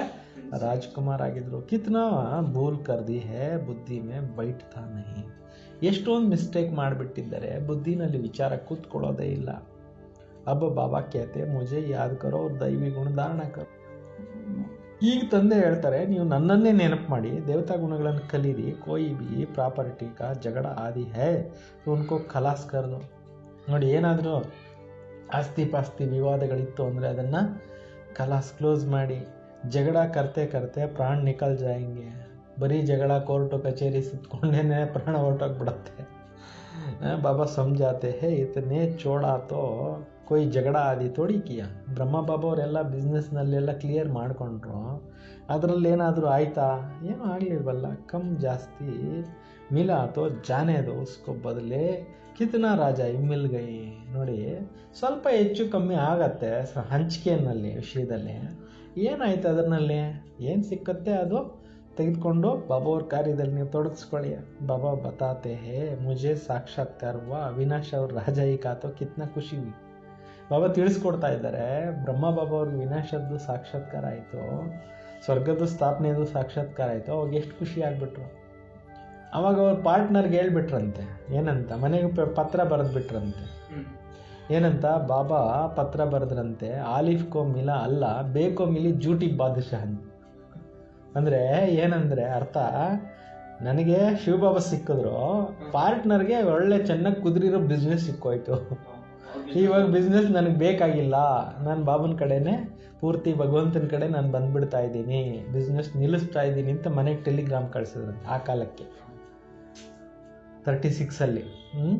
ರಾಜ್ಕುಮಾರ್ ಆಗಿದ್ರು. ಕಿತ್ನಾ ಭೂಲ್ ಕರ್ ದಿ ಹೈ ಬುದ್ಧಿ ಮೇ ಬೈಠತಾ ನಹೀ. ಎಷ್ಟೊಂದು ಮಿಸ್ಟೇಕ್ ಮಾಡಿಬಿಟ್ಟಿದ್ದಾರೆ, ಬುದ್ಧಿನಲ್ಲಿ ವಿಚಾರ ಕೂತ್ಕೊಳ್ಳೋದೇ ಇಲ್ಲ. ಅಬ್ಬ ಬಾಬಾ ಕೇತೆ ಮುಜೆ ಯಾದ್ ಕರೋ ಅವ್ರ ದೈವಿ ಗುಣ ಧಾರಣ ಕರೋ. ಈಗ ತಂದೆ ಹೇಳ್ತಾರೆ, ನೀವು ನನ್ನನ್ನೇ ನೆನಪು ಮಾಡಿ ದೇವತಾ ಗುಣಗಳನ್ನು ಕಲೀರಿ. ಕೋಯಿ ಬಿ ಪ್ರಾಪರ್ಟಿ ಕಾ ಜಗಳ ಆದಿ ಹೈ तो उनको ಖಲಾಸ್ ಕರ್ ದೋ. ನೋಡಿ, ಏನಾದರೂ ಆಸ್ತಿ ಪಾಸ್ತಿ ವಿವಾದಗಳಿತ್ತು ಅಂದರೆ ಅದನ್ನು ಕ್ಲೋಸ್ ಮಾಡಿ. ಜಗಳ ಕರ್ತೆ ಕರ್ತೆ ಪ್ರಾಣ ನಿಕಲ್ ಜಾಯಂಗೆ. ಬರೀ ಜಗಳ ಕೋರ್ಟು ಕಚೇರಿ ಸುತ್ತಕೊಂಡೇ ಪ್ರಾಣ ಹೊರಟೋಗ್ಬಿಡತ್ತೆ. ಬಾಬಾ ಸಮझाते हैं इतने चौड़ा तो कोई ಜಗಳ ಆದಿ ತೋಡಿ ಕಿಯ. ಬ್ರಹ್ಮ ಬಾಬಾ ಅವರೆಲ್ಲ ಬಿಸ್ನೆಸ್ನಲ್ಲೆಲ್ಲ ಕ್ಲಿಯರ್ ಮಾಡಿಕೊಂಡ್ರು, ಅದರಲ್ಲಿ ಏನಾದರೂ ಆಯ್ತಾ? ಏನೂ ಆಗಲಿಲ್ವಲ್ಲ. ಕಮ್ ಜಾಸ್ತಿ ಮಿಲಾ ತೋ ಜಾನೆ ದೋ ಉಸ್ಕೋ ಬದಲೇ ಕಿತನಾ ರಾಜ ಮಿಲ್ ಗೈ. ನೋಡಿ, ಸ್ವಲ್ಪ ಹೆಚ್ಚು ಕಮ್ಮಿ ಆಗತ್ತೆ ಹಂಚಿಕೆಯಲ್ಲಿ ವಿಷಯದಲ್ಲಿ. ಏನಾಯ್ತು ಅದರಲ್ಲಿ? ಏನು ಸಿಕ್ಕತ್ತೆ ಅದು ತೆಗೆದುಕೊಂಡು ಬಾಬಾ ಅವ್ರ ಕಾರ್ಯದಲ್ಲಿ ನೀವು ತೊಡಗಿಸ್ಕೊಳ್ಳಿ. ಬಾಬಾ ಬತಾತೆ ಹೇ ಮುಜೆ ಸಾಕ್ಷಾತ್ಕಾರ ಹುವಾ, ಅವಿನಾಶ್ ಅವ್ರ ರಾಜ ಈ ಕಾತೋ ಕಿತ್ನಾ ಖುಷಿ. ಬಾಬಾ ತಿಳಿಸ್ಕೊಡ್ತಾ ಇದ್ದಾರೆ, ಬ್ರಹ್ಮ ಬಾಬಾ ಅವ್ರಿಗೆ ವಿನಾಶದ್ದು ಸಾಕ್ಷಾತ್ಕಾರ ಆಯಿತು, ಸ್ವರ್ಗದ ಸ್ಥಾಪನೆಯದು ಸಾಕ್ಷಾತ್ಕಾರ ಆಯಿತು. ಅವಾಗ ಎಷ್ಟು ಖುಷಿ ಆಗಿಬಿಟ್ರು. ಅವಾಗ ಅವ್ರ ಪಾರ್ಟ್ನರ್ಗೆ ಹೇಳ್ಬಿಟ್ರಂತೆ, ಏನಂತ? ಮನೆಗೆ ಪತ್ರ ಬರೆದ್ಬಿಟ್ರಂತೆ. ಏನಂತ? ಬಾಬಾ ಪತ್ರ ಬರೆದ್ರಂತೆ, ಆಲಿಫ್ ಕೋ ಮಿಲ ಅಲ್ಲ ಬೇಕೋ ಮಿಲಿ ಜೂಟಿ ಬಾದಶಾಹ ಅಂತ. ಅಂದರೆ ಏನಂದರೆ ಅರ್ಥ, ನನಗೆ ಶಿವಬಾಬಾ ಸಿಕ್ಕಿದ್ರು, ಪಾರ್ಟ್ನರ್ಗೆ ಒಳ್ಳೆ ಚೆನ್ನಾಗಿ ಕುದುರಿರೋ ಬಿಸ್ನೆಸ್ ಸಿಕ್ಕೋಯ್ತು. ಇವಾಗ ಬಿಸ್ನೆಸ್ ನನಗೆ ಬೇಕಾಗಿಲ್ಲ, ನಾನು ಬಾಬನ ಕಡೆನೇ ಪೂರ್ತಿ ಭಗವಂತನ ಕಡೆ ನಾನು ಬಂದ್ಬಿಡ್ತಾ ಇದ್ದೀನಿ, ಬಿಸ್ನೆಸ್ ನಿಲ್ಲಿಸ್ತಾ ಇದ್ದೀನಿ ಅಂತ ಮನೆಗೆ ಟೆಲಿಗ್ರಾಮ್ ಕಳಿಸಿದ್ರಂತೆ ಆ ಕಾಲಕ್ಕೆ 36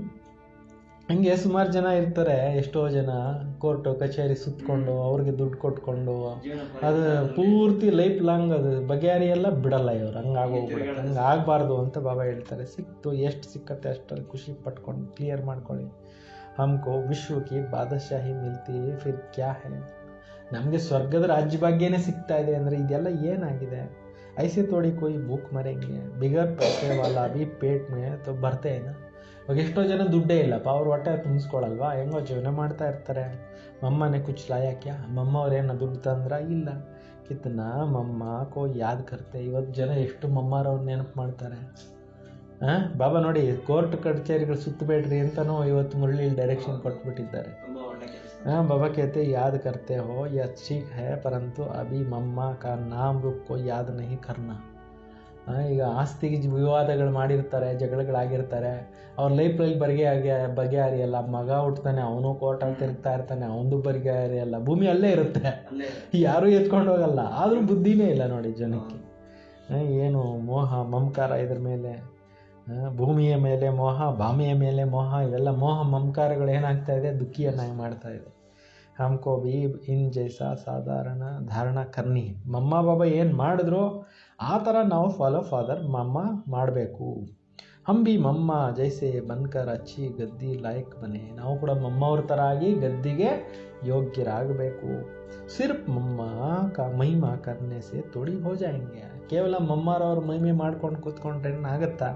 ಹಂಗೆ ಸುಮಾರು ಜನ ಇರ್ತಾರೆ. ಎಷ್ಟೋ ಜನ ಕೋರ್ಟು ಕಚೇರಿ ಸುತ್ತಕೊಂಡು ಅವ್ರಿಗೆ ದುಡ್ಡು ಕೊಟ್ಕೊಂಡು ಅದು ಪೂರ್ತಿ ಲೈಫ್ ಲಾಂಗ್ ಅದು ಬಗೆಹರಿಯೆಲ್ಲ ಬಿಡಲ್ಲ ಇವ್ರು. ಹಂಗಾಗೋಗ್ಬಿಡುತ್ತೆ. ಹಂಗೆ ಆಗಬಾರ್ದು ಅಂತ ಬಾಬಾ ಹೇಳ್ತಾರೆ. ಸಿಕ್ತು, ಎಷ್ಟು ಸಿಕ್ಕತ್ತೆ ಅಷ್ಟರಲ್ಲಿ ಖುಷಿ ಪಟ್ಕೊಂಡು ಕ್ಲಿಯರ್ ಮಾಡ್ಕೊಳ್ಳಿ. ಹಮ್ಕೋ ವಿಶ್ವಕ್ಕೆ ಬಾದಶಾಹಿ ಮಿಲ್ತಿ ಫಿರ್ ಕ್ಯಾ ಹೈ. ನಮಗೆ ಸ್ವರ್ಗದ ರಾಜ್ಯಭಾಗ್ಯನೇ ಸಿಗ್ತಾ ಇದೆ ಅಂದರೆ ಇದೆಲ್ಲ ಏನಾಗಿದೆ? ಐಸೆ ತೋಡಿ ಕೋಯಿ ಭೂಕ್ ಮರೆಂಗೆ ಬಿಗರ್ ಪೈಸೆ ವಾಲ ಬಿ ಪೇಟ್ ಮೇ ತೋ ಬರ್ತೆ ಏನಾ. ಇವಾಗ ಎಷ್ಟೋ ಜನ ದುಡ್ಡೇ ಇಲ್ಲಪ್ಪ, ಅವ್ರು ಹೊಟ್ಟೆ ತುಂಬಿಸ್ಕೊಳಲ್ವಾ, ಹೆಂಗೋ ಜೀವನ ಮಾಡ್ತಾ ಇರ್ತಾರೆ. ಮಮ್ಮನೇ ಕುಚ್ ಲಾಯಾ ಕ್ಯಾ, ಮಮ್ಮ ಅವ್ರೇನ ದುಡ್ಡು ತಂದ್ರ? ಇಲ್ಲ. ಕಿತ್ನಾ ಮಮ್ಮ ಕೋ ಯಾದ್ ಕರ್ತೆ. ಇವತ್ತು ಜನ ಎಷ್ಟು ಮಮ್ಮಾರವ್ರು ನೆನಪು ಮಾಡ್ತಾರೆ. ಬಾಬಾ ನೋಡಿ, ಕೋರ್ಟ್ ಕಚೇರಿಗಳು ಸುತ್ತಬೇಡ್ರಿ ಅಂತನೂ ಇವತ್ತು ಮುರಳಿ ಡೈರೆಕ್ಷನ್ ಕೊಟ್ಬಿಟ್ಟಿದ್ದಾರೆ. बाबा कहते याद करते हो ये ठीक है, परंतु अभी मम्मा का नाम रूप को याद नहीं करना. ಈಗ ಆಸ್ತಿಗೆ ವಿವಾದಗಳು ಮಾಡಿರ್ತಾರೆ, ಜಗಳಗಳಾಗಿರ್ತಾರೆ, ಅವ್ರ ಲೈಫಲ್ಲಿ ಬಗೆಹರಿಯಲ್ಲ. ಮಗ ಹುಟ್ತಾನೆ, ಅವನು ಕೋರ್ಟಲ್ಲಿ ತಿರುಗ್ತಾ ಇರ್ತಾನೆ, ಅವನದು ಬಗೆಹರಿಯಲ್ಲ. ಭೂಮಿ ಅಲ್ಲೇ ಇರುತ್ತೆ, ಯಾರೂ ಎತ್ಕೊಂಡು ಹೋಗಲ್ಲ. ಆದರೂ ಬುದ್ಧಿನೇ ಇಲ್ಲ ನೋಡಿ ಜನಕ್ಕೆ. ಏನು ಮೋಹ ಮಮಕಾರ ಇದ್ರ ಮೇಲೆ, ಭೂಮಿಯ ಮೇಲೆ ಮೋಹ, ಭಾಮಿಯ ಮೇಲೆ ಮೋಹ, ಇವೆಲ್ಲ ಮೋಹ ಮಮಕಾರಗಳು ಏನಾಗ್ತಾ ಇದೆ? ದುಃಖಿಯನ್ನಾಗಿ ಮಾಡ್ತಾ ಇದೆ. ಹಮ್ಕೋ ಬಿ ಇನ್ ಜೈಸಾ ಸಾಧಾರಣ ಧಾರಣ ಕರ್ನಿ. ಮಮ್ಮ ಬಾಬಾ ಏನು ಮಾಡಿದ್ರು ಆ ಥರ ನಾವು ಫಾಲೋ ಫಾದರ್ ಮಮ್ಮ ಮಾಡಬೇಕು. ಹಮ್ ಬಿ ಮಮ್ಮ ಜೈಸೆ ಬನ್ಕರ್ ಅಚ್ಚಿ ಗದ್ದಿ ಲಾಯಕ್ ಬನೆ. ನಾವು ಕೂಡ ಮಮ್ಮ ಅವ್ರ ಥರ ಆಗಿ ಗದ್ದಿಗೆ ಯೋಗ್ಯರಾಗಬೇಕು. ಸಿರ್ಫ್ ಮಮ್ಮ ಕಾ ಮಹಿಮಾ ಕರ್ನೆ ಸೆ ತೋಡಿ ಹೋ ಜಾಯಂಗೆ. ಕೇವಲ ಮಮ್ಮಾರವ್ರ ಮಹಿಮೆ ಮಾಡ್ಕೊಂಡು ಕೂತ್ಕೊಂಡ್ರೆ ಆಗುತ್ತಾ?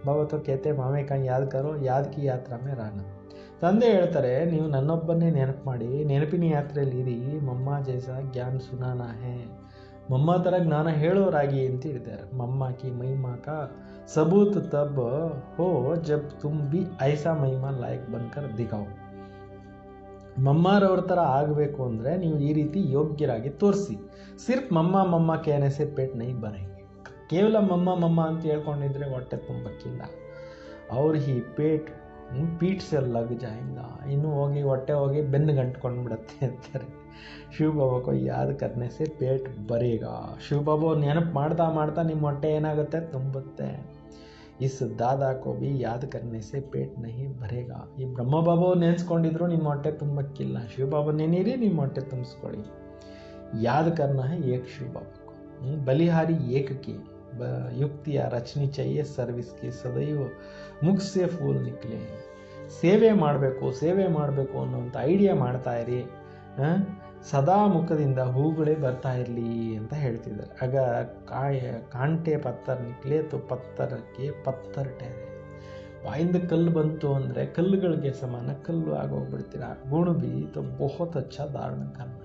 ಬಾಬಾ ತೋ ಕೇತೆ ಮಾಮೆ ಕಾ ಯಾದ್ ಕರೋ, ಯಾದ್ ಕಿ ಯಾತ್ರಾ ಮೇ ರಾನ. ತಂದೆ ಹೇಳ್ತಾರೆ, ನೀವು ನನ್ನೊಬ್ಬನ್ನೇ ನೆನಪು ಮಾಡಿ, ನೆನಪಿನ ಯಾತ್ರೆಯಲ್ಲಿ ಇರಿ. ಮಮ್ಮ ಜೈಸಾ ಜ್ಞಾನ ಸುನಾನಾ ಹೇ. ಮಮ್ಮ ಥರ ಜ್ಞಾನ ಹೇಳೋರಾಗಿ ಅಂತ ಹೇಳಿದ್ದಾರೆ. ಮಮ್ಮ ಕಿ ಮಹಿಮಾ ಕಾ ಸಬೂತ್ ತಬ್ ಹೋ ಜಬ್ ತುಮ್ ಬಿ ಐಸಾ ಮಹಿಮಾ ಲಾಯಕ್ ಬನ್ಕರ್ ದಿಖಾओ. ಮಮ್ಮಾರವ್ರ ಥರ ಆಗಬೇಕು ಅಂದರೆ ನೀವು ಈ ರೀತಿ ಯೋಗ್ಯರಾಗಿ ತೋರಿಸಿ. ಸಿರ್ಫ್ ಮಮ್ಮ ಮಮ್ಮ ಕೇನೆ ಸೆ ಪೇಟ್ ನೈ ಬರೆಂಗೆ. ಕೇವಲ ಮಮ್ಮ ಮಮ್ಮ ಅಂತ ಹೇಳ್ಕೊಂಡಿದ್ರೆ ಹೊಟ್ಟೆ ತುಂಬಕ್ಕಿಲ್ಲ. ಅವ್ರ ಈ ಪೇಟ್ ಪೀಠ ಸೆ ಲಗ್ ಜಾಯೇಂಗ, ಇನ್ನು ಹೋಗಿ ಹೊಟ್ಟೆ ಹೋಗಿ ಬೆನ್ನು ಗಂಟ್ಕೊಂಡ್ಬಿಡತ್ತೆ ಅಂತಾರೆ. ಶಿವ ಬಾಬಾ ಕೋ ಯಾದ್ ಕರ್ನೆ ಸೆ ಪೇಟ್ ಬರೇಗಾ. ಶಿವ ಬಾಬಾ ನೆನಪು ಮಾಡ್ತಾ ಮಾಡ್ತಾ ನಿಮ್ಮ ಹೊಟ್ಟೆ ಏನಾಗುತ್ತೆ, ತುಂಬುತ್ತೆ. ಇಸ್ ದಾದಾ ಕೋ ಬಿ ಯಾದ್ ಕರ್ನೆ ಸೆ ಪೇಟ್ ನಹಿ ಬರೇಗಾ. ಈ ಬ್ರಹ್ಮ ಬಾಬಾ ನೆನೆಸ್ಕೊಂಡಿದ್ರು ನಿಮ್ಮ ಹೊಟ್ಟೆ ತುಂಬಕ್ಕಿಲ್ಲ. ಶಿವ ಬಾಬಾ ನೆನೀರಿ, ನಿಮ್ಮ ಹೊಟ್ಟೆ ತುಂಬಿಸ್ಕೊಳ್ಳಿ. याद करना है एक शिव बाबा को, बलिहारी एक की युक्तियाँ रचनी चाहिए सर्विस की, सदैव मुख से फूल निकले. ಸೇವೆ ಮಾಡಬೇಕು ಅನ್ನೋಂಥ ಐಡಿಯಾ ಮಾಡ್ತಾ ಇರಿ. ಸದಾ ಮುಖದಿಂದ ಹೂಗಳೇ ಬರ್ತಾ ಇರಲಿ ಅಂತ ಹೇಳ್ತಿದ್ದಾರೆ. ಆಗ ಕಾಂಟೆ ಪತ್ತರ್ ನಿಕ್ಲೆ ತೋ ಪತ್ತರಕ್ಕೆ ಪತ್ತರ್ ಟೇರೆ. ಬಾಯಿಂದ ಕಲ್ಲು ಬಂತು ಅಂದರೆ ಕಲ್ಲುಗಳಿಗೆ ಸಮಾನ ಕಲ್ಲು ಆಗೋಗ್ಬಿಡ್ತೀರ. ಗುಣ ಬಿ ತೋ ಬಹುತ್ ಅಚ್ಚ ಧಾರಣ ಕರ್ನ,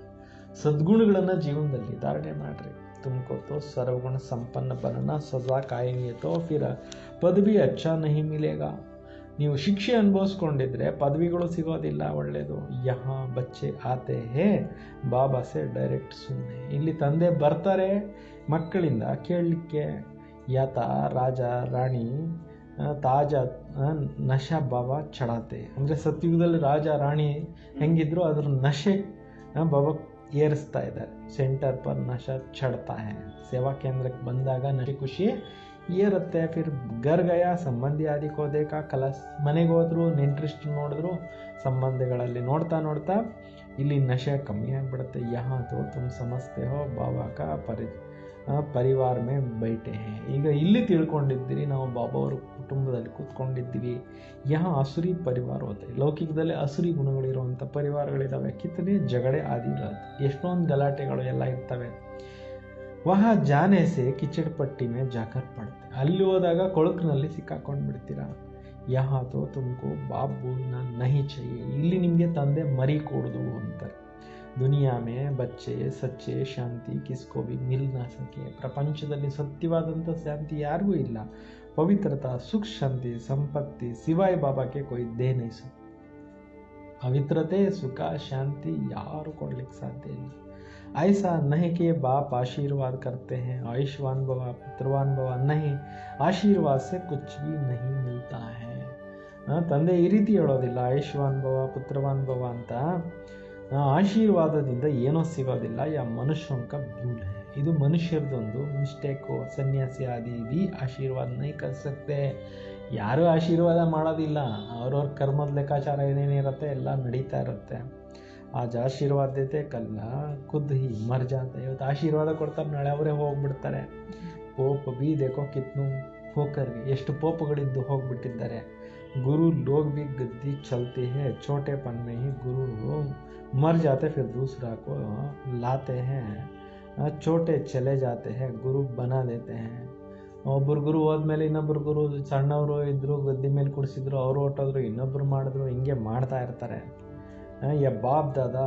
ಸದ್ಗುಣಗಳನ್ನು ಜೀವನದಲ್ಲಿ ಧಾರಣೆ ಮಾಡ್ರಿ. ತುಮಕೋ ತೋ ಸರ್ವಗುಣ ಸಂಪನ್ನ ಬನನ ಸದಾ ಕಾಯಂಗೆ ತೋ ಫಿರ ಪದವಿ ಅಚ್ಚ ನಹಿ ಮಿಲೇಗಾ. ನೀವು ಶಿಕ್ಷೆ ಅನುಭವಿಸ್ಕೊಂಡಿದ್ರೆ ಪದವಿಗಳು ಸಿಗೋದಿಲ್ಲ ಒಳ್ಳೆಯದು. ಯಹಾ ಬಚ್ಚೆ ಆತೆ ಹೇ ಬಾಬಾ ಸೆ ಡೈರೆಕ್ಟ್ ಸುನ್ನೆ. ಇಲ್ಲಿ ತಂದೆ ಬರ್ತಾರೆ ಮಕ್ಕಳಿಂದ ಕೇಳಲಿಕ್ಕೆ. ಯಾತ ರಾಜ ರಾಣಿ ತಾಜ ನಶಾ ಬಾಬಾ ಚಡಾತೆ. ಅಂದರೆ ಸತ್ಯುಗದಲ್ಲಿ ರಾಜ ರಾಣಿ ಹೆಂಗಿದ್ರು ಅದ್ರ ನಶೆ ಬಾಬಾ ಏರಿಸ್ತಾ ಇದ್ದಾರೆ. ಸೆಂಟರ್ ಪರ್ ನಶಾ ಚಡ್ತಾ ಹೇ. ಸೇವಾ ಕೇಂದ್ರಕ್ಕೆ ಬಂದಾಗ ನಶೆ ಖುಷಿ ಏರುತ್ತೆ. ಫಿರ್ ಗರ್ ಗಯಾ ಸಂಬಂಧಿ ಆದಿಕೋ ದೇಖಾ ಕಲಸ್. ಮನೆಗೆ ಹೋದ್ರು ನೆಂಟ್ರಿಸ್ಟ್ ನೋಡಿದ್ರು ಸಂಬಂಧಗಳಲ್ಲಿ ನೋಡ್ತಾ ಇಲ್ಲಿ ನಶೆ ಕಮ್ಮಿ ಆಗಿಬಿಡುತ್ತೆ. ಯಹಾ ತೋ ತುಮ್ ಸಮಸ್ತೆ ಹೋ ಬಾಬಾ ಕಾ ಪರಿವಾರ ಮೇ ಬೈಟೆ ಹೇ. ಈಗ ಇಲ್ಲಿ ತಿಳ್ಕೊಂಡಿದ್ದೀರಿ ನಾವು ಬಾಬಾ ಅವ್ರ ಕುಟುಂಬದಲ್ಲಿ ಕೂತ್ಕೊಂಡಿದ್ದೀವಿ. ಯಹಾ ಅಸುರಿ ಪರಿವಾರ ಹೋತೆ. ಲೌಕಿಕದಲ್ಲಿ ಅಸುರಿ ಗುಣಗಳಿರುವಂಥ ಪರಿವಾರಗಳಿದ್ದಾವೆ. ಕಿತ್ತನೆ ಜಗಡೆ ಆದಿ ಇರುತ್ತೆ, ಎಷ್ಟೊಂದು ಗಲಾಟೆಗಳು ಎಲ್ಲ ಇರ್ತವೆ. ವಹ ಜಾನೆ ಸೆ ಕಿಚಡ್ ಪಟ್ಟಿ ಮೇ ಜಾಕರ್ ಪಡುತ್ತೆ. ಅಲ್ಲಿ ಹೋದಾಗ ಕೊಳಕಿನಲ್ಲಿ ಸಿಕ್ಕಾಕೊಂಡು ಬಿಡ್ತೀರಾ. ಯಹಾ ತೋ ತುಮಕೋ ಬಾಪ್ ಬೋಲ್ನ ನಹಿ ಚಾಹಿಯೆ. ಇಲ್ಲಿ ನಿಮಗೆ ತಂದೆ ಮರಿ ಕೊಡುದು ಅಂತಾರೆ. ದುನಿಯಾ ಮೇ ಬಚ್ಚೆ ಸಚ್ಚೆ ಶಾಂತಿ ಕಿಸ್ಕೋ ಬಿ ಮಿಲ್ ನಾ ಸಕೆ. ಪ್ರಪಂಚದಲ್ಲಿ ಸತ್ಯವಾದಂಥ ಶಾಂತಿ ಯಾರಿಗೂ ಇಲ್ಲ. ಪವಿತ್ರತಾ ಸುಖ ಶಾಂತಿ ಸಂಪತ್ತಿ ಸಿವಾಯ್ ಬಾಬಾಕ್ಕೆ ಕೊಯ್ ದೇ ನಹಿ ಸಕ. ಪವಿತ್ರತೆ ಸುಖ ಶಾಂತಿ ಯಾರು ಕೊಡ್ಲಿಕ್ಕೆ ಸಾಧ್ಯ ಇಲ್ಲ. ऐसा नहीं कि बाप आशीर्वाद करते हैं आयुष्मान भवा पुत्रवान भवा, नहीं, आशीर्वाद से कुछ भी नहीं मिलता है. ತಂದೆ ಈ ರೀತಿ ಹೇಳೋದಿಲ್ಲ ಆಯುಷ್ಮಾನ್ ಭವ ಪುತ್ರವಾನ್ ಭವ ಅಂತ. ಆಶೀರ್ವಾದದಿಂದ ಏನೋ ಸಿಗೋದಿಲ್ಲ. ಯಾ ಮನುಷ್ಯಂಕ ಭೂಲ್ ಹೈ. ಇದು ಮನುಷ್ಯರದೊಂದು ಮಿಸ್ಟೇಕು. ಸನ್ಯಾಸಿ ಆದಿ भी ಆಶೀರ್ವಾದ नहीं कर सकते. ಯಾರೂ ಆಶೀರ್ವಾದ ಮಾಡೋದಿಲ್ಲ. ಅವ್ರವ್ರ ಕರ್ಮದ ಲೆಕ್ಕಾಚಾರ ಏನೇನಿರುತ್ತೆ ಎಲ್ಲ ನಡೀತಾ ಇರುತ್ತೆ. आज ಆಶೀರ್ವಾದ ದೇತೆ ಕಲ್ಲ ಖುದ್ ಹಿ ಮರ್ ಜಾತೆ. ಇವತ್ತು ಆಶೀರ್ವಾದ ಕೊಡ್ತಾರೆ, ನಾಳೆ ಅವರೇ ಹೋಗ್ಬಿಡ್ತಾರೆ. ಪೋಪ್ ಬಿ ದೇಖೋ ಕಿತ್ನು ಹೋಕರ್ಗೆ ಎಷ್ಟು ಪೋಪ್ಗಳಿದ್ದು ಹೋಗ್ಬಿಟ್ಟಿದ್ದಾರೆ. ಗುರು ಲೋಗ್ ಬಿ ಗದ್ದಿ ಚಲ್ತೆ ಹೇ ಛೋಟೆ ಪನ್ ಮೇ ಹಿ ಗುರು ಮರ್ ಜಾತೆ ಫಿರ್ ದೂಸರಾ ಕೋ ಲಾತೆ ಹೇ. ಛೋಟೆ ಚಲೆ ಜಾತೆ ಹೇ ಗುರು ಬನಾ ದೇತೆ ಹೇ. ಒಬ್ಬರು ಗುರು ಹೋದ್ಮೇಲೆ ಇನ್ನೊಬ್ಬರು ಗುರು, ಸಣ್ಣವರು ಇದ್ರು ಗದ್ದಿ ಮೇಲೆ ಕುಡಿಸಿದ್ರು, ಅವರು ಹೊಟ್ಟೋದ್ರು, ಇನ್ನೊಬ್ರು ಮಾಡಿದ್ರು, ಹಿಂಗೆ ಮಾಡ್ತಾ ಇರ್ತಾರೆ. यह बाप दादा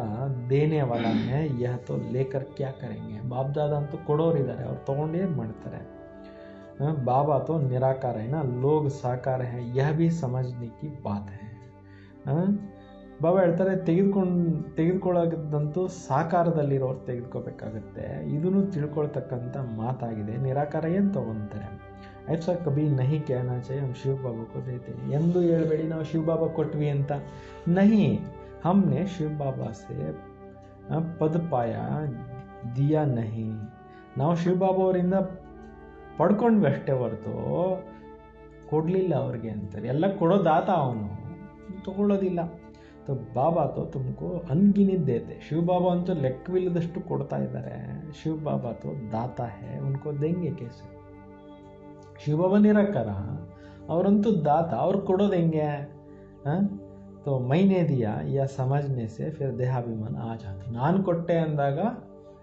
देने वाला है, यह तो लेकर क्या करेंगे. बाप दादा ಅಂತೂ ಕೊಡೋರಿದ್ದಾರೆ, ಅವ್ರು ತೊಗೊಂಡು ಏನು ಮಾಡ್ತಾರೆ. बाबा तो निराकार है ना, लोग साकार है, यह भी समझने की बात है. ಬಾಬಾ ಹೇಳ್ತಾರೆ ತೆಗೆದುಕೊಳ್ಳೋದಂತೂ ಸಾಕಾರದಲ್ಲಿರೋರು ತೆಗೆದುಕೋಬೇಕಾಗತ್ತೆ. ಇದನ್ನು ತಿಳ್ಕೊಳ್ತಕ್ಕಂಥ ಮಾತಾಗಿದೆ. ನಿರಾಕಾರ ಏನು ತೊಗೊತಾರೆ. ऐसा कभी नहीं कहना चाहिए हम शिव बाबा को देते हैं. ಎಂದು ಹೇಳ್ಬೇಡಿ ನಾವು ಶಿವ ಬಾಬಾ ಕೊಟ್ವಿ ಅಂತ. नहीं, हमने शिव बाबा से पद पाया दिया नहीं. ನಾವು ಶಿವ ಬಾಬಾ ಅವರಿಂದ ಪಡ್ಕೊಂಡ್ವಿ ಅಷ್ಟೇ ಹೊರತು ಕೊಡಲಿಲ್ಲ ಅವ್ರಿಗೆ ಅಂತಾರೆ. ಎಲ್ಲ ಕೊಡೋದಾತ ಅವನು, ತಗೊಳ್ಳೋದಿಲ್ಲ. तो बाबा तो तुमको अनगिनत देते. शिव बाबा ಅಂತೂ ಲೆಕ್ಕವಿಲ್ಲದಷ್ಟು ಕೊಡ್ತಾ ಇದ್ದಾರೆ. ಶಿವ ಬಾಬಾ तो दाता है, उनको देंगे कैसे. ಶಿವ ಬಾಬಾ ನಿರಾಕಾರ, ಅವರಂತೂ ದಾತ, ಅವ್ರು ಕೊಡೋದು ಹೆಂಗೆ. तो मैंने दिया या समझने से फिर देहाभिमान आ जाता. ನಾನು ಕೊಟ್ಟೆ ಅಂದಾಗ